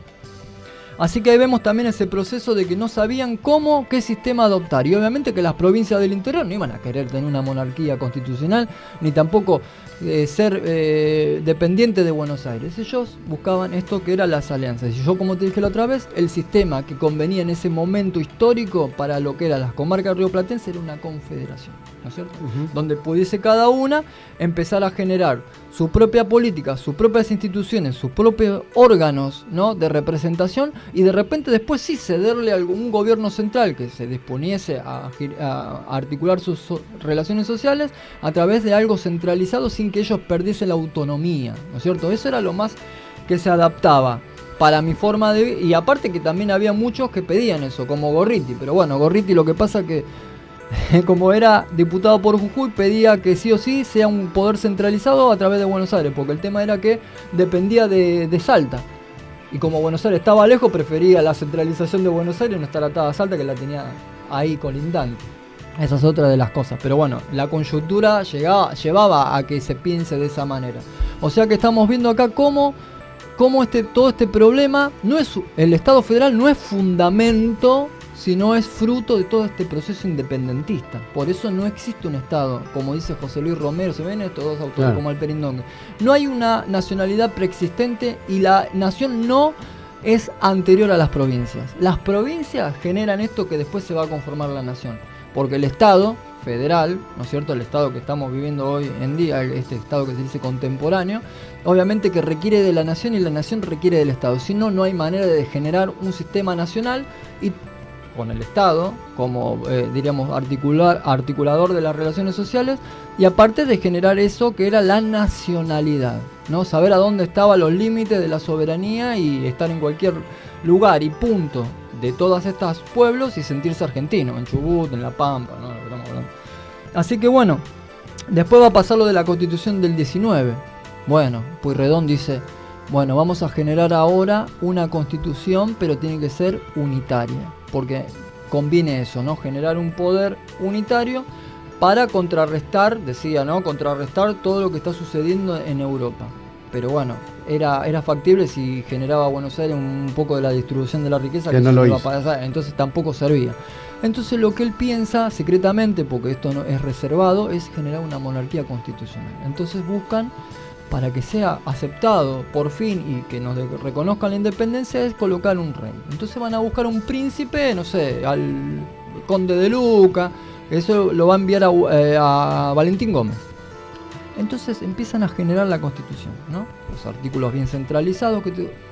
Así que ahí vemos también ese proceso de que no sabían qué sistema adoptar. Y obviamente que las provincias del interior no iban a querer tener una monarquía constitucional, ni tampoco ser dependiente de Buenos Aires. Ellos buscaban esto que eran las alianzas. Y yo, como te dije la otra vez, el sistema que convenía en ese momento histórico para lo que eran las comarcas rioplatenses era una confederación, ¿no es cierto? Donde pudiese cada una empezar a generar su propia política, sus propias instituciones, sus propios órganos, ¿no? De representación, y de repente después sí cederle a algún gobierno central que se disponiese a articular sus relaciones sociales a través de algo centralizado sin que ellos perdiesen la autonomía, ¿no es cierto? Eso era lo más que se adaptaba para mi forma de... Y aparte que también había muchos que pedían eso, como Gorriti, pero bueno, Gorriti lo que pasa que como era diputado por Jujuy, pedía que sí o sí sea un poder centralizado a través de Buenos Aires, porque el tema era que dependía de Salta. Y como Buenos Aires estaba lejos, prefería la centralización de Buenos Aires y no estar atada a Salta, que la tenía ahí colindante. Esa es otra de las cosas. Pero bueno, la coyuntura llevaba a que se piense de esa manera. O sea que estamos viendo acá cómo todo este problema, el Estado federal no es fundamento, sino es fruto de todo este proceso independentista. Por eso no existe un Estado, como dice José Luis Romero, se ven estos dos autores como el Perindongue. No hay una nacionalidad preexistente y la nación no es anterior a las provincias. Las provincias generan esto que después se va a conformar la nación. Porque el Estado federal, ¿no es cierto? El Estado que estamos viviendo hoy en día, este Estado que se dice contemporáneo, obviamente que requiere de la nación y la nación requiere del Estado. Si no, no hay manera de generar un sistema nacional y con el Estado como diríamos articulador de las relaciones sociales, y aparte de generar eso que era la nacionalidad, ¿no? Saber a dónde estaban los límites de la soberanía y estar en cualquier lugar y punto de todos estos pueblos y sentirse argentino, en Chubut, en La Pampa, ¿no? Así que bueno, después va a pasar lo de la Constitución del 19. Bueno, Pueyrredón dice, bueno, vamos a generar ahora una constitución, pero tiene que ser unitaria, porque conviene eso, ¿no? Generar un poder unitario para contrarrestar, decía, ¿no? Contrarrestar todo lo que está sucediendo en Europa. Pero bueno, era factible si generaba Buenos Aires un poco de la distribución de la riqueza, que no lo iba a pasar, entonces tampoco servía. Entonces lo que él piensa secretamente, porque esto no es reservado, es generar una monarquía constitucional. Entonces buscan, para que sea aceptado por fin y que nos reconozcan la independencia, es colocar un rey. Entonces van a buscar un príncipe, no sé, al conde de Luca, eso lo va a enviar a Valentín Gómez. Entonces empiezan a generar la Constitución, ¿no? Los artículos bien centralizados,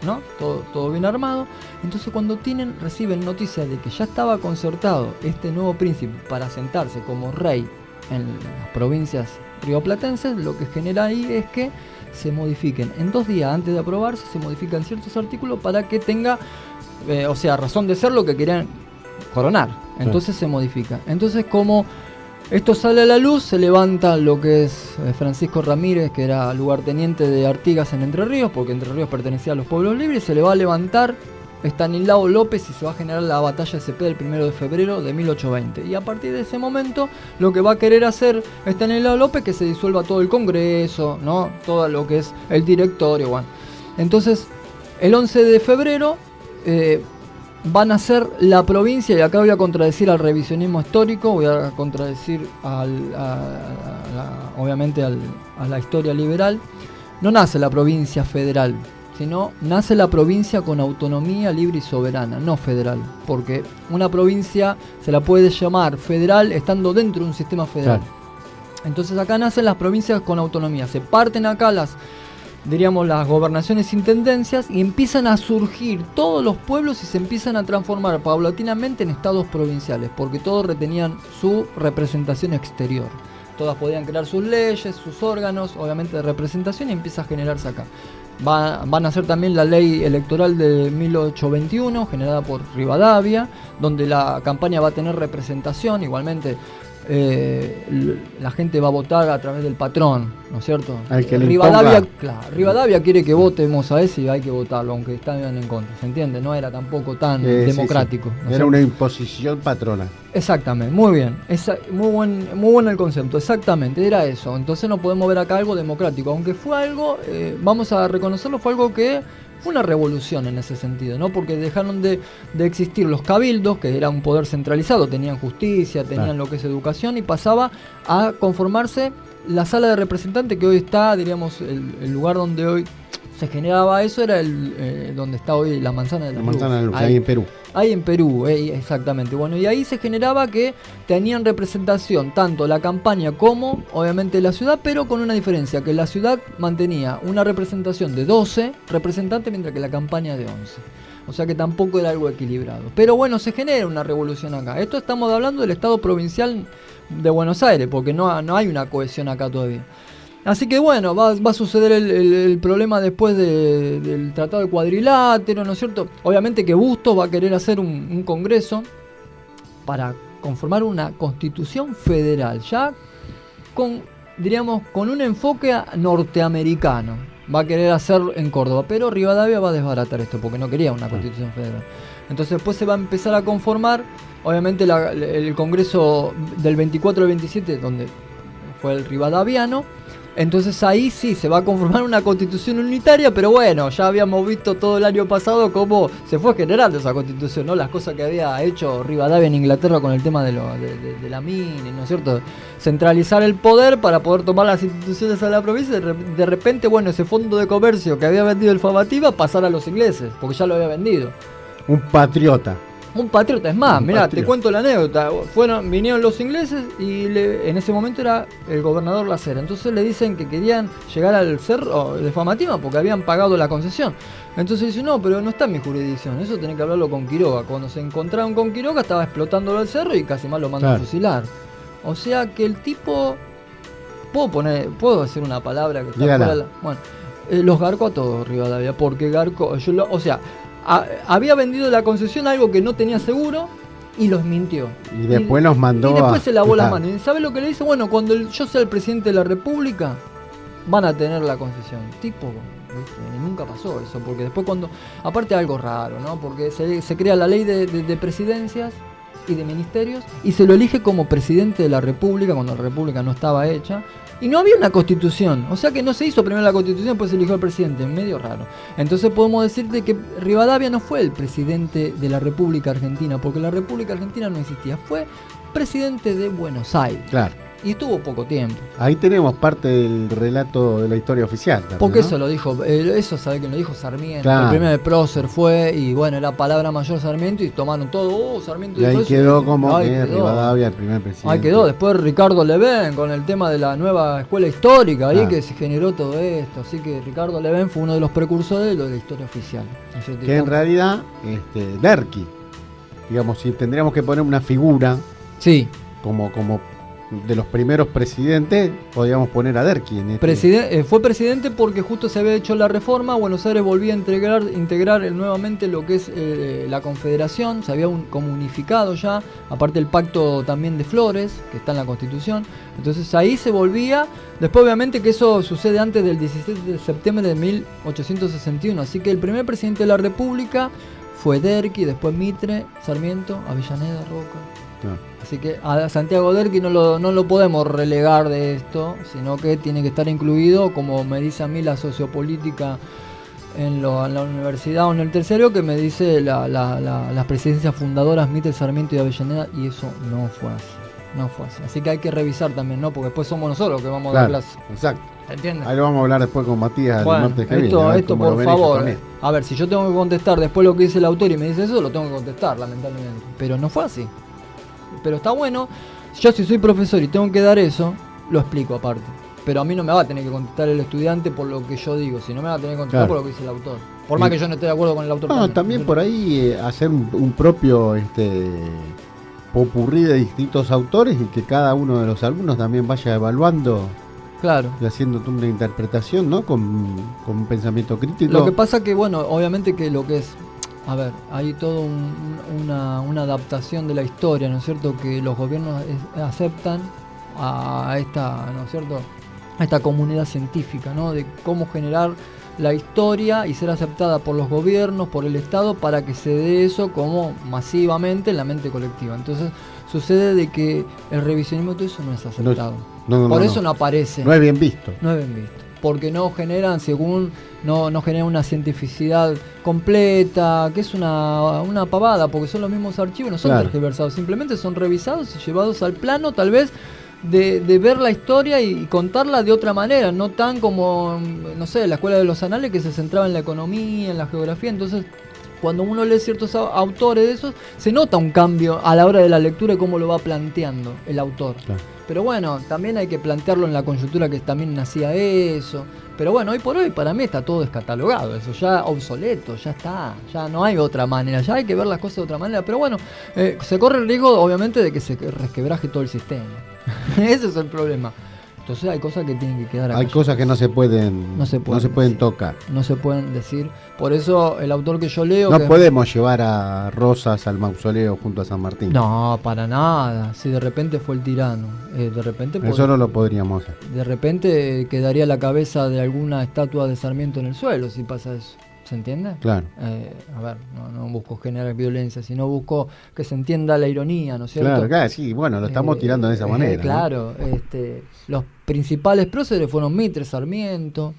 ¿no? Todo bien armado. Entonces cuando reciben noticia de que ya estaba concertado este nuevo príncipe para sentarse como rey en las provincias rioplatenses, lo que genera ahí es que se modifiquen. En 2 días antes de aprobarse se modifican ciertos artículos para que tenga, razón de ser lo que querían coronar. Entonces se modifica. Entonces como esto sale a la luz, se levanta lo que es Francisco Ramírez, que era lugarteniente de Artigas en Entre Ríos, porque Entre Ríos pertenecía a los pueblos libres, se le va a levantar Estanislao López y se va a generar la batalla de Cepeda el 1 de febrero de 1820. Y a partir de ese momento, lo que va a querer hacer Estanislao López es que se disuelva todo el Congreso, ¿no? Todo lo que es el directorio, bueno. Entonces, el 11 de febrero van a ser la provincia, y acá voy a contradecir al revisionismo histórico, voy a contradecir obviamente a la historia liberal. No nace la provincia federal, sino nace la provincia con autonomía libre y soberana, no federal, porque una provincia se la puede llamar federal estando dentro de un sistema federal. Claro. Entonces acá nacen las provincias con autonomía, se parten acá las gobernaciones, intendencias, y empiezan a surgir todos los pueblos y se empiezan a transformar paulatinamente en estados provinciales, porque todos retenían su representación exterior. Todas podían crear sus leyes, sus órganos, obviamente de representación, y empieza a generarse acá. Van a hacer también la ley electoral de 1821, generada por Rivadavia, donde la campaña va a tener representación, igualmente. La gente va a votar a través del patrón, ¿no es cierto? Rivadavia quiere que votemos a ese y hay que votarlo, aunque están en contra, ¿se entiende? No era tampoco tan democrático. Sí. ¿No? Era una imposición patronal. Exactamente, muy bien, muy bueno el concepto, exactamente, era eso. Entonces no podemos ver acá algo democrático, aunque fue algo, vamos a reconocerlo, fue algo que fue una revolución en ese sentido, ¿no? Porque dejaron de existir los cabildos, que era un poder centralizado, tenían justicia, tenían lo que es educación, y pasaba a conformarse la sala de representantes, que hoy está, diríamos, el lugar donde hoy se generaba eso, era donde está hoy la Manzana de la Luz. Manzana de la Luz, ahí en Perú. Ahí en Perú, exactamente. Bueno, y ahí se generaba que tenían representación tanto la campaña como, obviamente, la ciudad, pero con una diferencia, que la ciudad mantenía una representación de 12 representantes, mientras que la campaña de 11. O sea que tampoco era algo equilibrado. Pero bueno, se genera una revolución acá. Esto estamos hablando del Estado provincial de Buenos Aires, porque no hay una cohesión acá todavía. Así que bueno, va a suceder el problema después del Tratado de Cuadrilátero, ¿no es cierto? Obviamente que Bustos va a querer hacer un congreso para conformar una constitución federal, ya con un enfoque norteamericano. Va a querer hacer en Córdoba, pero Rivadavia va a desbaratar esto porque no quería una constitución federal. Entonces después se va a empezar a conformar, obviamente, el congreso del 24 al 27, donde fue el rivadaviano. Entonces ahí sí se va a conformar una constitución unitaria, pero bueno, ya habíamos visto todo el año pasado cómo se fue generando esa constitución, ¿no? Las cosas que había hecho Rivadavia en Inglaterra con el tema de la mina, ¿no es cierto? Centralizar el poder para poder tomar las instituciones a la provincia. De repente, bueno, ese fondo de comercio que había vendido el Famativa pasar a los ingleses, porque ya lo había vendido. Un patriota. Un patriota, es más, mirá, te cuento la anécdota. Vinieron los ingleses y en ese momento era el gobernador Lacera. Entonces le dicen que querían llegar al cerro de Famatima porque habían pagado la concesión. Entonces dice, no, pero no está en mi jurisdicción, eso tenés que hablarlo con Quiroga. Cuando se encontraron con Quiroga estaba explotándolo el cerro y casi más lo mandan a fusilar. O sea que el tipo, puedo decir una palabra que está fuera los garcó a todos Rivadavia, porque garcó, había vendido la concesión algo que no tenía seguro y los mintió. Y después los mandó. Y después se lavó las manos. ¿Y sabe lo que le dice? Bueno, cuando yo sea el presidente de la República, van a tener la concesión. Tipo, ¿viste? Nunca pasó eso, porque después aparte algo raro, ¿no? Porque se crea la ley de presidencias y de ministerios y se lo elige como presidente de la República cuando la República no estaba hecha. Y no había una constitución, o sea que no se hizo primero la constitución, después se eligió al presidente, medio raro. Entonces podemos decirte que Rivadavia no fue el presidente de la República Argentina, porque la República Argentina no existía, fue presidente de Buenos Aires. Claro. Y estuvo poco tiempo. Ahí tenemos parte del relato de la historia oficial también, porque ¿no? Eso lo dijo, eso sabe que lo dijo Sarmiento. Claro. El primer de Prócer fue, y bueno, era palabra mayor Sarmiento, y tomaron todo, Sarmiento y ahí eso, quedó como que Rivadavia el primer presidente. Ahí quedó, después Ricardo Levén con el tema de la nueva escuela histórica, ahí que se generó todo esto, así que Ricardo Levén fue uno de los precursores de lo de la historia oficial. Que en realidad, Derqui, digamos, si tendríamos que poner una figura, sí, como de los primeros presidentes, podríamos poner a Derqui en fue presidente porque justo se había hecho la reforma, Buenos Aires volvía a integrar nuevamente lo que es la Confederación, se había unificado ya, aparte el pacto también de Flores, que está en la Constitución, entonces ahí se volvía, después obviamente que eso sucede antes del 17 de septiembre de 1861, así que el primer presidente de la República fue Derqui, después Mitre, Sarmiento, Avellaneda, Roca. Claro. Así que a Santiago Derqui no lo podemos relegar de esto, sino que tiene que estar incluido, como me dice a mí la sociopolítica en la universidad o en el tercero, que me dice las presidencias fundadoras Mitre, Sarmiento y Avellaneda, y eso no fue así. No fue así. Así que hay que revisar también, ¿no? Porque después somos nosotros los que vamos a dar clase. Exacto. ¿Entiendes? Ahí lo vamos a hablar después con Matías Bueno, el martes que viene. A ver esto cómo lo por ven ellos favor. también. A ver, si yo tengo que contestar después lo que dice el autor y me dice eso, lo tengo que contestar, lamentablemente. Pero no fue así. Pero está bueno. Yo, si soy profesor y tengo que dar eso, lo explico aparte. Pero a mí no me va a tener que contestar el estudiante por lo que yo digo, sino me va a tener que contestar por lo que dice el autor. Por más que yo no esté de acuerdo con el autor. No, también por ahí hacer un propio popurrí de distintos autores y que cada uno de los alumnos también vaya evaluando. Claro. Y haciendo una interpretación, ¿no? Con un pensamiento crítico. Lo que pasa que, bueno, obviamente que lo que es... A ver, hay toda una adaptación de la historia, ¿no es cierto? Que los gobiernos aceptan a esta, ¿no es cierto? A esta comunidad científica, ¿no? De cómo generar la historia y ser aceptada por los gobiernos, por el Estado, para que se dé eso como masivamente en la mente colectiva. Entonces sucede de que el revisionismo de eso no es aceptado. Por eso no aparece. No es bien visto. No es bien visto. Porque no generan, no generan una cientificidad completa, que es una pavada, porque son los mismos archivos, no son tergiversados, simplemente son revisados y llevados al plano, tal vez, de ver la historia y contarla de otra manera, no tan como, no sé, la escuela de los anales, que se centraba en la economía, en la geografía. Entonces, cuando uno lee ciertos autores de esos, se nota un cambio a la hora de la lectura y cómo lo va planteando el autor. Claro. Pero bueno, también hay que plantearlo en la coyuntura que también nacía eso. Pero bueno, hoy por hoy para mí está todo descatalogado, eso ya obsoleto, ya está, ya no hay otra manera, ya hay que ver las cosas de otra manera. Pero bueno, se corre el riesgo obviamente de que se resquebraje todo el sistema. Ese es el problema. Entonces hay cosas que tienen que quedar acá. Hay cosas que no se pueden tocar. No se pueden decir. Por eso el autor que yo leo... No podemos llevar a Rosas al mausoleo junto a San Martín. No, para nada. Si de repente fue el tirano. De repente eso no lo podríamos hacer. De repente quedaría la cabeza de alguna estatua de Sarmiento en el suelo si pasa eso. ¿Se entiende? Claro. A ver, no busco generar violencia, sino busco que se entienda la ironía, ¿no es cierto? Claro, sí, bueno, lo estamos tirando de esa manera. Claro, ¿no? Los principales próceres fueron Mitre, Sarmiento,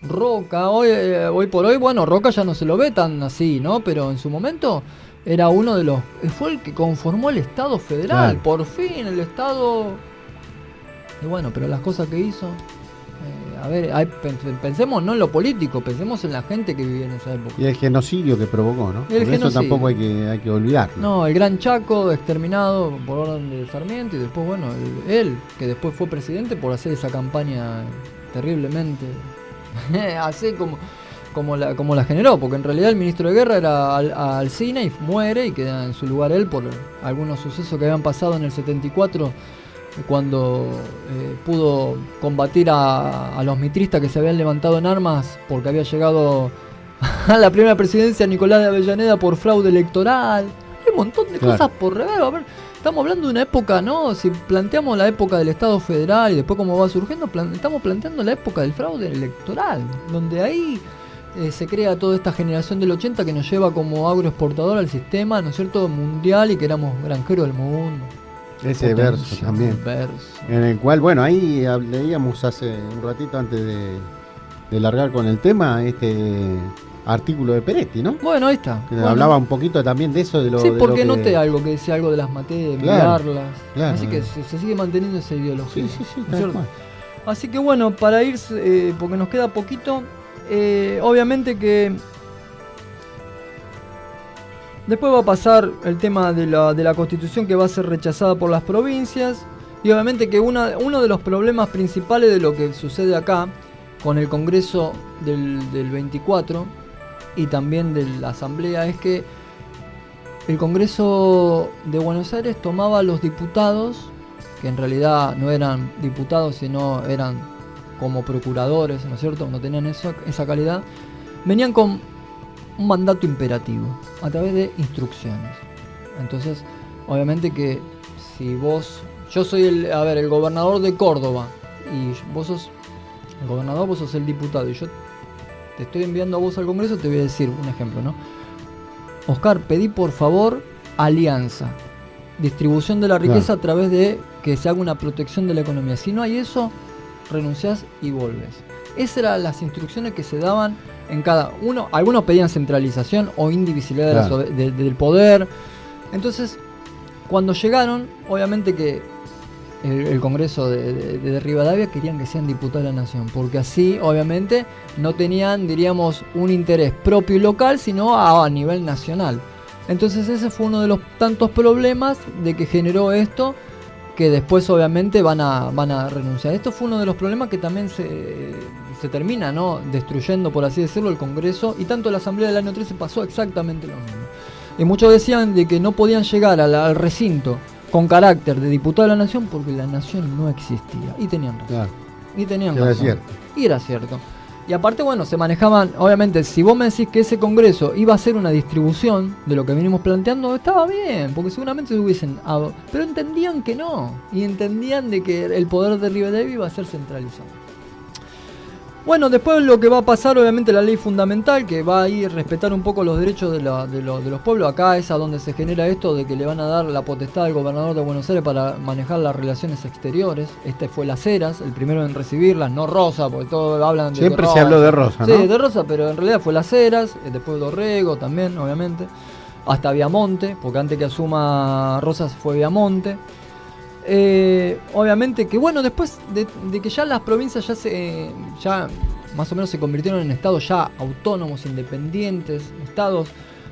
Roca. Hoy por hoy, bueno, Roca ya no se lo ve tan así, ¿no? Pero en su momento era uno de los... Fue el que conformó el Estado federal, claro. Por fin, el Estado... Y bueno, pero las cosas que hizo... A ver, pensemos no en lo político, pensemos en la gente que vivía en esa época. Y el genocidio que provocó, ¿no? Eso tampoco hay que olvidarlo. No, el Gran Chaco exterminado por orden de Sarmiento y después, bueno, él, que después fue presidente por hacer esa campaña terriblemente así como la generó, porque en realidad el ministro de guerra era Alsina y muere y queda en su lugar él por algunos sucesos que habían pasado en el 74, cuando pudo combatir a los mitristas que se habían levantado en armas porque había llegado a la primera presidencia Nicolás de Avellaneda por fraude electoral. Hay un montón de cosas por rever. A ver, estamos hablando de una época, ¿no? Si planteamos la época del Estado federal y después cómo va surgiendo, estamos planteando la época del fraude electoral, donde ahí se crea toda esta generación del 80 que nos lleva como agroexportador al sistema, ¿no es cierto?, mundial, y que éramos granjeros del mundo. Ese verso también. En el cual, bueno, ahí leíamos hace un ratito antes de largar con el tema, artículo de Peretti, ¿no? Bueno, ahí está. Hablaba un poquito también de eso. Sí, porque noté algo que decía algo de las materias, mirarlas. Claro. Así que se sigue manteniendo esa ideología. Sí, ¿no es cierto? Así que bueno, para ir, porque nos queda poquito, obviamente que... Después va a pasar el tema de la Constitución, que va a ser rechazada por las provincias. Y obviamente que uno de los problemas principales de lo que sucede acá, con el Congreso del 24 y también de la Asamblea, es que el Congreso de Buenos Aires tomaba a los diputados, que en realidad no eran diputados, sino eran como procuradores, ¿no es cierto? No tenían esa calidad. Venían con un mandato imperativo a través de instrucciones. Entonces, obviamente que si yo soy el gobernador de Córdoba y vos sos el gobernador, vos sos el diputado y yo te estoy enviando a vos al Congreso, te voy a decir un ejemplo, ¿no? Oscar, pedí por favor alianza, distribución de la riqueza a través de que se haga una protección de la economía. Si no hay eso, renunciás y volves. Esas eran las instrucciones que se daban en cada uno. Algunos pedían centralización o indivisibilidad del poder. Entonces, cuando llegaron, obviamente que el Congreso de Rivadavia querían que sean diputados de la Nación, porque así, obviamente, no tenían, diríamos, un interés propio y local, sino a nivel nacional. Entonces ese fue uno de los tantos problemas de que generó esto, que después obviamente van a renunciar. Esto fue uno de los problemas que también se termina, ¿no?, destruyendo, por así decirlo, el Congreso, y tanto la Asamblea del año 13 pasó exactamente lo mismo. Y muchos decían de que no podían llegar al recinto con carácter de diputado de la Nación porque la Nación no existía. Y tenían razón. Claro. Y tenían Era razón. cierto. Y era cierto. Y aparte, bueno, se manejaban, obviamente, si vos me decís que ese Congreso iba a ser una distribución de lo que venimos planteando, estaba bien, porque seguramente se hubiesen... pero entendían que no, y entendían de que el poder de Rivadavia iba a ser centralizado. Bueno, después lo que va a pasar, obviamente, la ley fundamental, que va a ir a respetar un poco los derechos de los pueblos. Acá es a donde se genera esto de que le van a dar la potestad al gobernador de Buenos Aires para manejar las relaciones exteriores. Este fue Las Heras, el primero en recibirlas, no Rosa, porque todos hablan de Siempre Rosa. se habló de Rosa, ¿no? Sí, de Rosa, pero en realidad fue Las Heras, después Dorrego también, obviamente, hasta Viamonte, porque antes que asuma Rosas fue Viamonte. Obviamente que bueno, después de que ya las provincias ya más o menos se convirtieron en estados ya autónomos, independientes, estados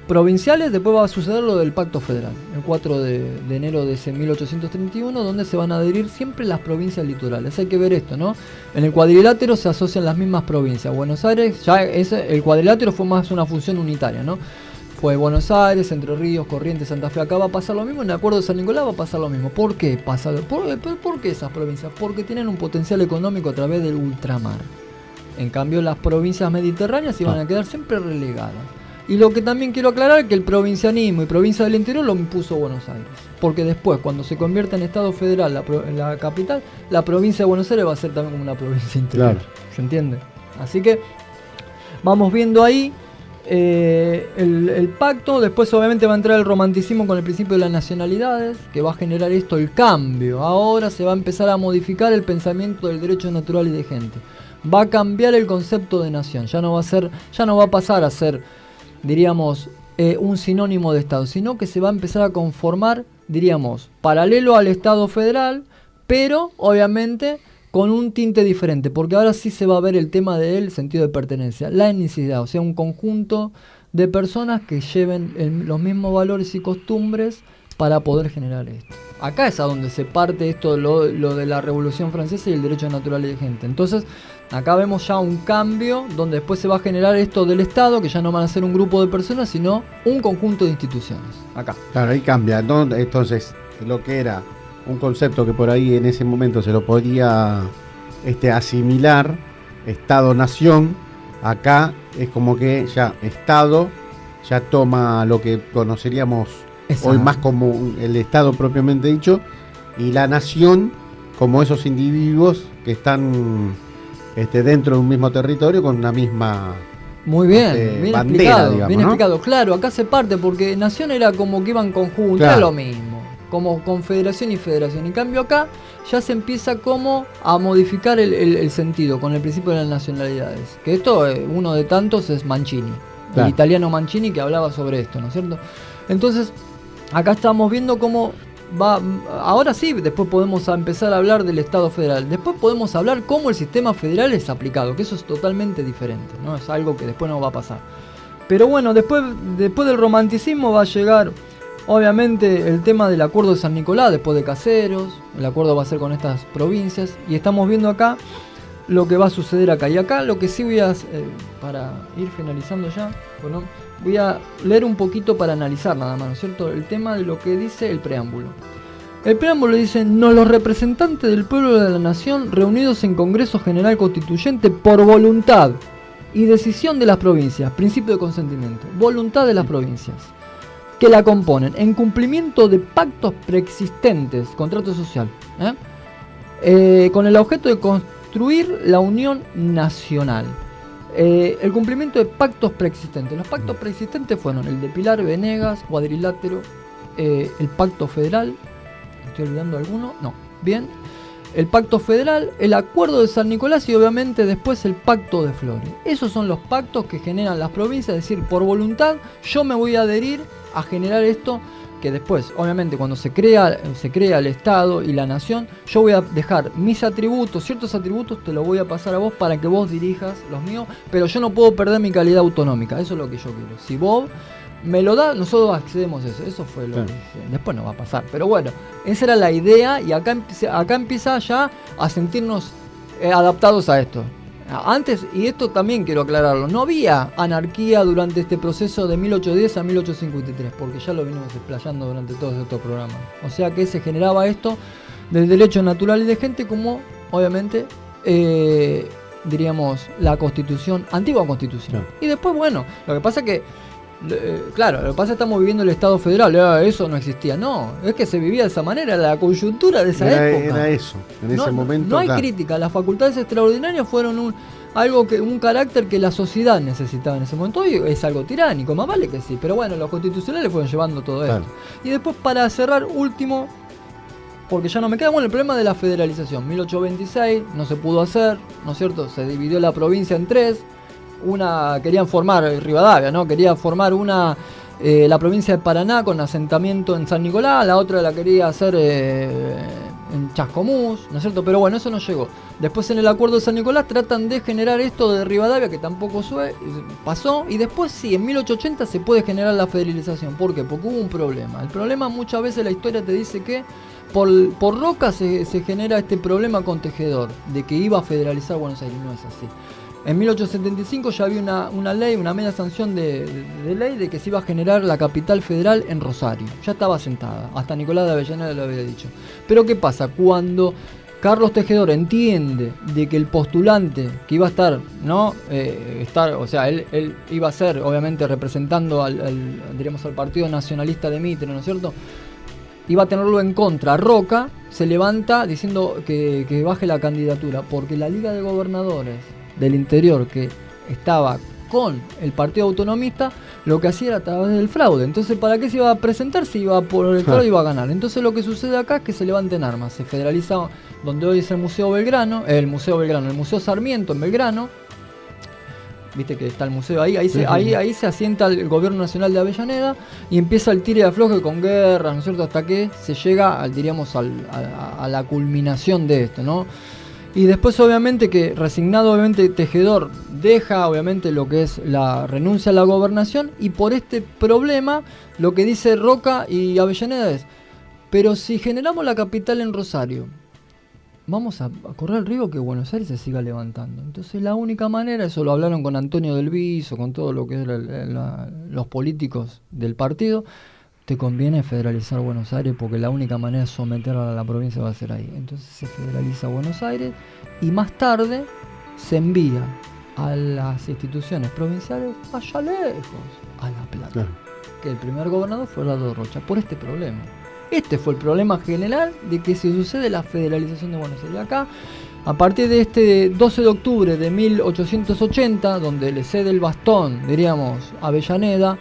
provinciales, después va a suceder lo del Pacto Federal, el 4 de enero de ese 1831, donde se van a adherir siempre las provincias litorales. Hay que ver esto, ¿no? En el cuadrilátero se asocian las mismas provincias. Buenos Aires, ya el cuadrilátero fue más una función unitaria, ¿no? Fue Buenos Aires, Entre Ríos, Corrientes, Santa Fe. Acá va a pasar lo mismo, en el Acuerdo de San Nicolás va a pasar lo mismo. ¿Por qué pasa? ¿Por qué esas provincias? Porque tienen un potencial económico a través del ultramar. En cambio, las provincias mediterráneas iban a quedar siempre relegadas. Y lo que también quiero aclarar es que el provincianismo y provincia del interior lo impuso Buenos Aires. Porque después, cuando se convierta en Estado federal la capital, la provincia de Buenos Aires va a ser también como una provincia interior. Claro. ¿Se entiende? Así que vamos viendo ahí el pacto. Después obviamente va a entrar el romanticismo con el principio de las nacionalidades, que va a generar esto, el cambio. Ahora se va a empezar a modificar el pensamiento del derecho natural y de gente. Va a cambiar el concepto de nación. Ya no va a pasar a ser, diríamos, un sinónimo de Estado, sino que se va a empezar a conformar, diríamos, paralelo al Estado federal, pero obviamente con un tinte diferente, porque ahora sí se va a ver el tema del sentido de pertenencia, la etnicidad, o sea, un conjunto de personas que lleven los mismos valores y costumbres para poder generar esto. Acá es a donde se parte esto, lo de la Revolución Francesa y el derecho natural y de gente. Entonces, acá vemos ya un cambio donde después se va a generar esto del Estado, que ya no van a ser un grupo de personas, sino un conjunto de instituciones. Acá. Claro, ahí cambia, ¿no? Entonces, lo que era un concepto que por ahí en ese momento se lo podía asimilar, Estado-Nación, acá es como que ya Estado ya toma lo que conoceríamos hoy más como el Estado propiamente dicho, y la Nación como esos individuos que están dentro de un mismo territorio con una misma... Muy bien, bien bandera, explicado, digamos, bien ¿no? explicado. Claro, acá se parte porque nación era como que iban conjuntos, claro, era lo mismo, como confederación y federación. En cambio acá ya se empieza como a modificar el sentido con el principio de las nacionalidades. Que esto, uno de tantos es Mancini, claro, el italiano Mancini, que hablaba sobre esto, ¿no es cierto? Entonces, acá estamos viendo cómo va. Ahora sí, después podemos empezar a hablar del Estado federal. Después podemos hablar cómo el sistema federal es aplicado, que eso es totalmente diferente, ¿no? Es algo que después no va a pasar. Pero bueno, después del romanticismo va a llegar, obviamente, el tema del Acuerdo de San Nicolás, después de Caseros. El acuerdo va a ser con estas provincias. Y estamos viendo acá lo que va a suceder acá. Y acá lo que sí voy a, para ir finalizando ya, bueno, voy a leer un poquito para analizar nada más, ¿no es cierto? El tema de lo que dice el preámbulo. El preámbulo dice: "No, los representantes del pueblo de la nación, reunidos en Congreso General Constituyente por voluntad y decisión de las provincias", principio de consentimiento, voluntad de las provincias que la componen, en cumplimiento de pactos preexistentes, contrato social, con el objeto de construir la unión nacional, El cumplimiento de pactos preexistentes. Los pactos preexistentes fueron el de Pilar Venegas, Cuadrilátero, el Pacto Federal. ¿Estoy olvidando alguno? No. Bien. El Pacto Federal, el Acuerdo de San Nicolás y obviamente después el Pacto de Flores. Esos son los pactos que generan las provincias, es decir, por voluntad yo me voy a adherir a generar esto, que después, obviamente, cuando se crea el Estado y la nación, yo voy a dejar mis atributos, ciertos atributos te los voy a pasar a vos para que vos dirijas los míos, pero yo no puedo perder mi calidad autonómica, eso es lo que yo quiero. Si vos me lo das, nosotros accedemos a eso. Eso fue lo que después no va a pasar. Pero bueno, esa era la idea y acá empieza ya a sentirnos adaptados a esto. Antes, y esto también quiero aclararlo, no había anarquía durante este proceso de 1810 a 1853, porque ya lo venimos explayando durante todos estos programas. O sea que se generaba esto del derecho natural y de gente como, obviamente, diríamos, la constitución, antigua constitución. Y después, bueno, lo que pasa es que claro, lo que pasa es que estamos viviendo el Estado federal, eso no existía, no, es que se vivía de esa manera, la coyuntura de esa época. Era eso, en ese momento. No hay crítica, las facultades extraordinarias fueron un carácter que la sociedad necesitaba en ese momento. Hoy es algo tiránico, más vale que sí, pero bueno, los constitucionales fueron llevando todo esto. Y después, para cerrar, último, porque ya no me queda, bueno, el problema de la federalización. 1826 no se pudo hacer, ¿no es cierto? Se dividió la provincia en tres. Querían formar Rivadavia, ¿no? Quería formar la provincia de Paraná con asentamiento en San Nicolás, la otra la quería hacer en Chascomús, ¿no es cierto? Pero bueno, eso no llegó. Después en el acuerdo de San Nicolás tratan de generar esto de Rivadavia, que tampoco pasó, y después sí, en 1880 se puede generar la federalización. ¿Por qué? Porque hubo un problema. El problema, muchas veces la historia te dice que por Roca se genera este problema con Tejedor, de que iba a federalizar Buenos Aires. No es así. En 1875 ya había una ley, una media sanción de ley de que se iba a generar la capital federal en Rosario. Ya estaba sentada, hasta Nicolás de Avellaneda lo había dicho. Pero ¿qué pasa? Cuando Carlos Tejedor entiende de que el postulante que iba a estar, ¿no? Él iba a ser, obviamente, representando al Partido Nacionalista de Mitre, ¿no es cierto? Iba a tenerlo en contra. Roca se levanta diciendo que baje la candidatura, porque la Liga de Gobernadores del Interior, que estaba con el Partido Autonomista, lo que hacía era a través del fraude. Entonces, ¿para qué se iba a presentar si iba por el fraude y iba a ganar? Entonces, lo que sucede acá es que se levanten armas. Se federaliza donde hoy es el Museo Sarmiento en Belgrano. Viste que está el museo ahí se asienta el gobierno nacional de Avellaneda y empieza el tire y afloje con guerras, ¿no es cierto? Hasta que se llega, a la culminación de esto, ¿no? Y después, obviamente, que resignado, obviamente, Tejedor deja, obviamente, lo que es la renuncia a la gobernación, y por este problema, lo que dice Roca y Avellaneda es: pero si generamos la capital en Rosario, vamos a correr el riesgo que Buenos Aires se siga levantando. Entonces, la única manera, eso lo hablaron con Antonio del Viso, con todo lo que es los políticos del partido: te conviene federalizar Buenos Aires porque la única manera de someterla a la provincia va a ser ahí. Entonces se federaliza Buenos Aires y más tarde se envía a las instituciones provinciales allá lejos, a La Plata. Que el primer gobernador fue Eduardo Rocha, por este problema. Este fue el problema general de que se sucede la federalización de Buenos Aires. Acá, a partir de este 12 de octubre de 1880, donde le cede el bastón, diríamos, Avellaneda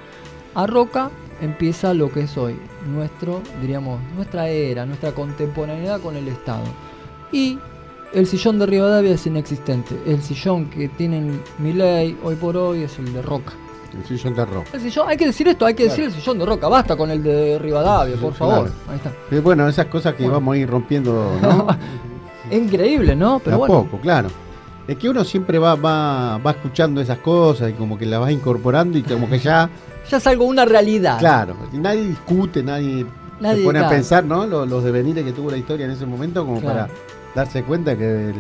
a Roca, empieza lo que es hoy nuestra era, nuestra contemporaneidad con el Estado. Y el sillón de Rivadavia es inexistente. El sillón que tienen Milei hoy por hoy es el de Roca. El sillón de Roca. Hay que decir esto, hay que decir el sillón de Roca. Basta con el de Rivadavia, por favor. Ahí está. Bueno, esas cosas que vamos a ir rompiendo, ¿no? Es increíble, ¿no? Pero a poco, claro. Es que uno siempre va escuchando esas cosas y como que las vas incorporando y como que ya es algo, una realidad. Claro, nadie discute, nadie se pone a pensar, ¿no? Los devenires que tuvo la historia en ese momento como para darse cuenta que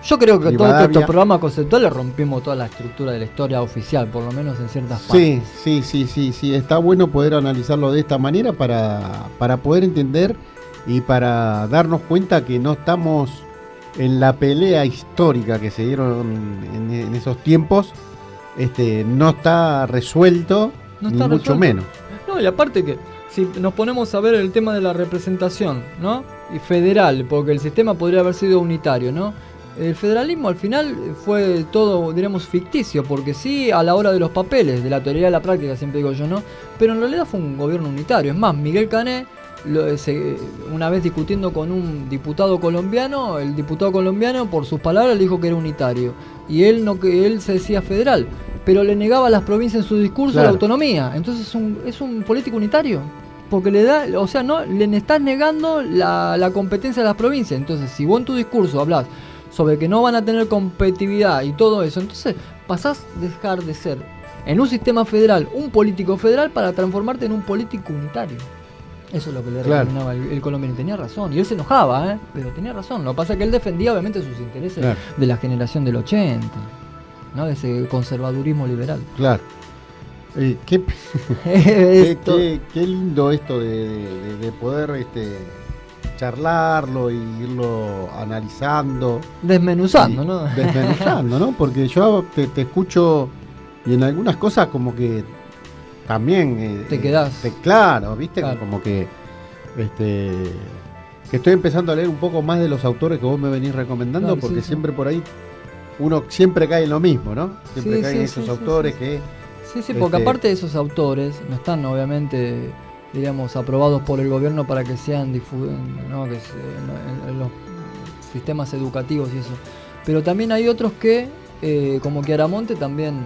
yo creo que todos estos programas conceptuales rompimos toda la estructura de la historia oficial, por lo menos en ciertas partes. Sí, está bueno poder analizarlo de esta manera para poder entender y para darnos cuenta que no estamos en la pelea histórica que se dieron en esos tiempos. No está resuelto, no está mucho menos. No, y aparte que si nos ponemos a ver el tema de la representación, ¿no? Y federal, porque el sistema podría haber sido unitario, ¿no? el federalismo al final fue todo, diríamos, ficticio, porque sí, a la hora de los papeles, de la teoría a la práctica, siempre digo yo, ¿no? Pero en realidad fue un gobierno unitario. Es más, Miguel Cané, una vez discutiendo con un diputado colombiano, el diputado colombiano, por sus palabras, le dijo que era unitario. Y él no, que él se decía federal, pero le negaba a las provincias en su discurso Claro. la autonomía. Entonces es un político unitario. Porque le da, o sea, no le estás negando la competencia de las provincias. Entonces, si vos en tu discurso hablas sobre que no van a tener competitividad y todo eso, entonces pasás a dejar de ser en un sistema federal un político federal para transformarte en un político unitario. Eso es lo que le Claro. recomendaba el colombiano. Y tenía razón. Y él se enojaba, pero tenía razón. Lo que pasa es que él defendía obviamente sus intereses Claro. de la generación del 80, ¿no? De ese conservadurismo liberal. Claro. Qué Esto- qué lindo esto de poder charlarlo y irlo analizando. Desmenuzando, y ¿no? Desmenuzando, ¿no? Porque yo te escucho y en algunas cosas como que también... Te quedás. Claro, ¿viste? Claro. Como que... que estoy empezando a leer un poco más de los autores que vos me venís recomendando, Claro, porque sí. siempre por ahí uno siempre cae en lo mismo, ¿no? Siempre Sí, cae sí, en sí, esos sí, autores sí. que... Sí, sí, porque Este- aparte de esos autores, no están obviamente, diríamos, aprobados por el gobierno para que sean ¿no? En los sistemas educativos y eso. Pero también hay otros que, como Chiaramonte, también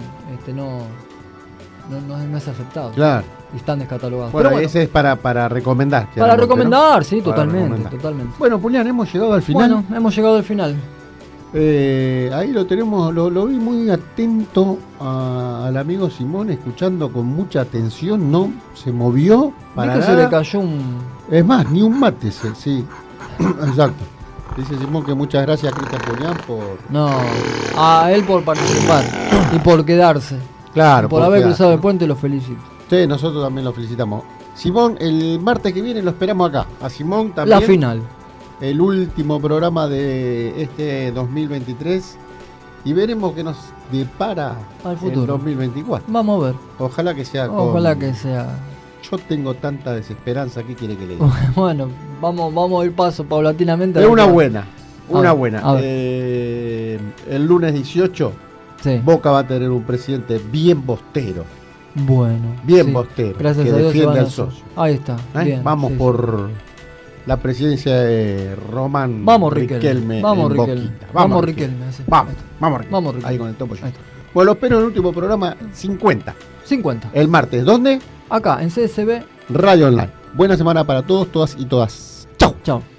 no es aceptado. Claro. Y están descatalogados. Bueno, Pero bueno, ese es para recomendar. para Chiaramonte, ¿no? recomendar, sí, Para totalmente, recomendar. totalmente. Bueno, Julián, hemos llegado al final. Bueno, hemos llegado al final. Ahí lo tenemos, lo vi muy atento al amigo Simón, escuchando con mucha atención, no se movió para Vi que se nada. le cayó un... Es más, ni un mate, sí. Exacto. Dice Simón que muchas gracias a Cristian Julián por... No, a él por participar y por quedarse. Claro, por haber quedar. cruzado el puente, lo felicito. Sí, nosotros también lo felicitamos. Simón, el martes que viene lo esperamos acá. A Simón también. La final. El último programa de este 2023 y veremos qué nos depara Al futuro. el 2024. Vamos a ver. Ojalá que sea Ojalá que sea. Yo tengo tanta desesperanza, ¿qué quiere que le diga? Bueno, vamos a ir paso paulatinamente. Es a ver una qué- buena, A una ver, buena. a ver. El lunes 18 Sí. Boca va a tener un presidente bien bostero, Bueno. bien sí. bostero, Gracias que a Dios se defiende van al a- socio. Ahí está. ¿Eh? Bien, Vamos sí, sí. por la presidencia de Román Vamos, Riquelme. Vamos, en Riquelme. Boquita. Vamos, Riquelme. sí. Vamos, Ahí está. vamos, Riquelme. Vamos, Riquelme. Ahí con el topo yo. Ahí está. Bueno, lo espero en el último programa 50, 50. el martes. ¿Dónde? Acá, en CSB. Radio Online. Buena semana para todos, todas y todas. Chau. Chao.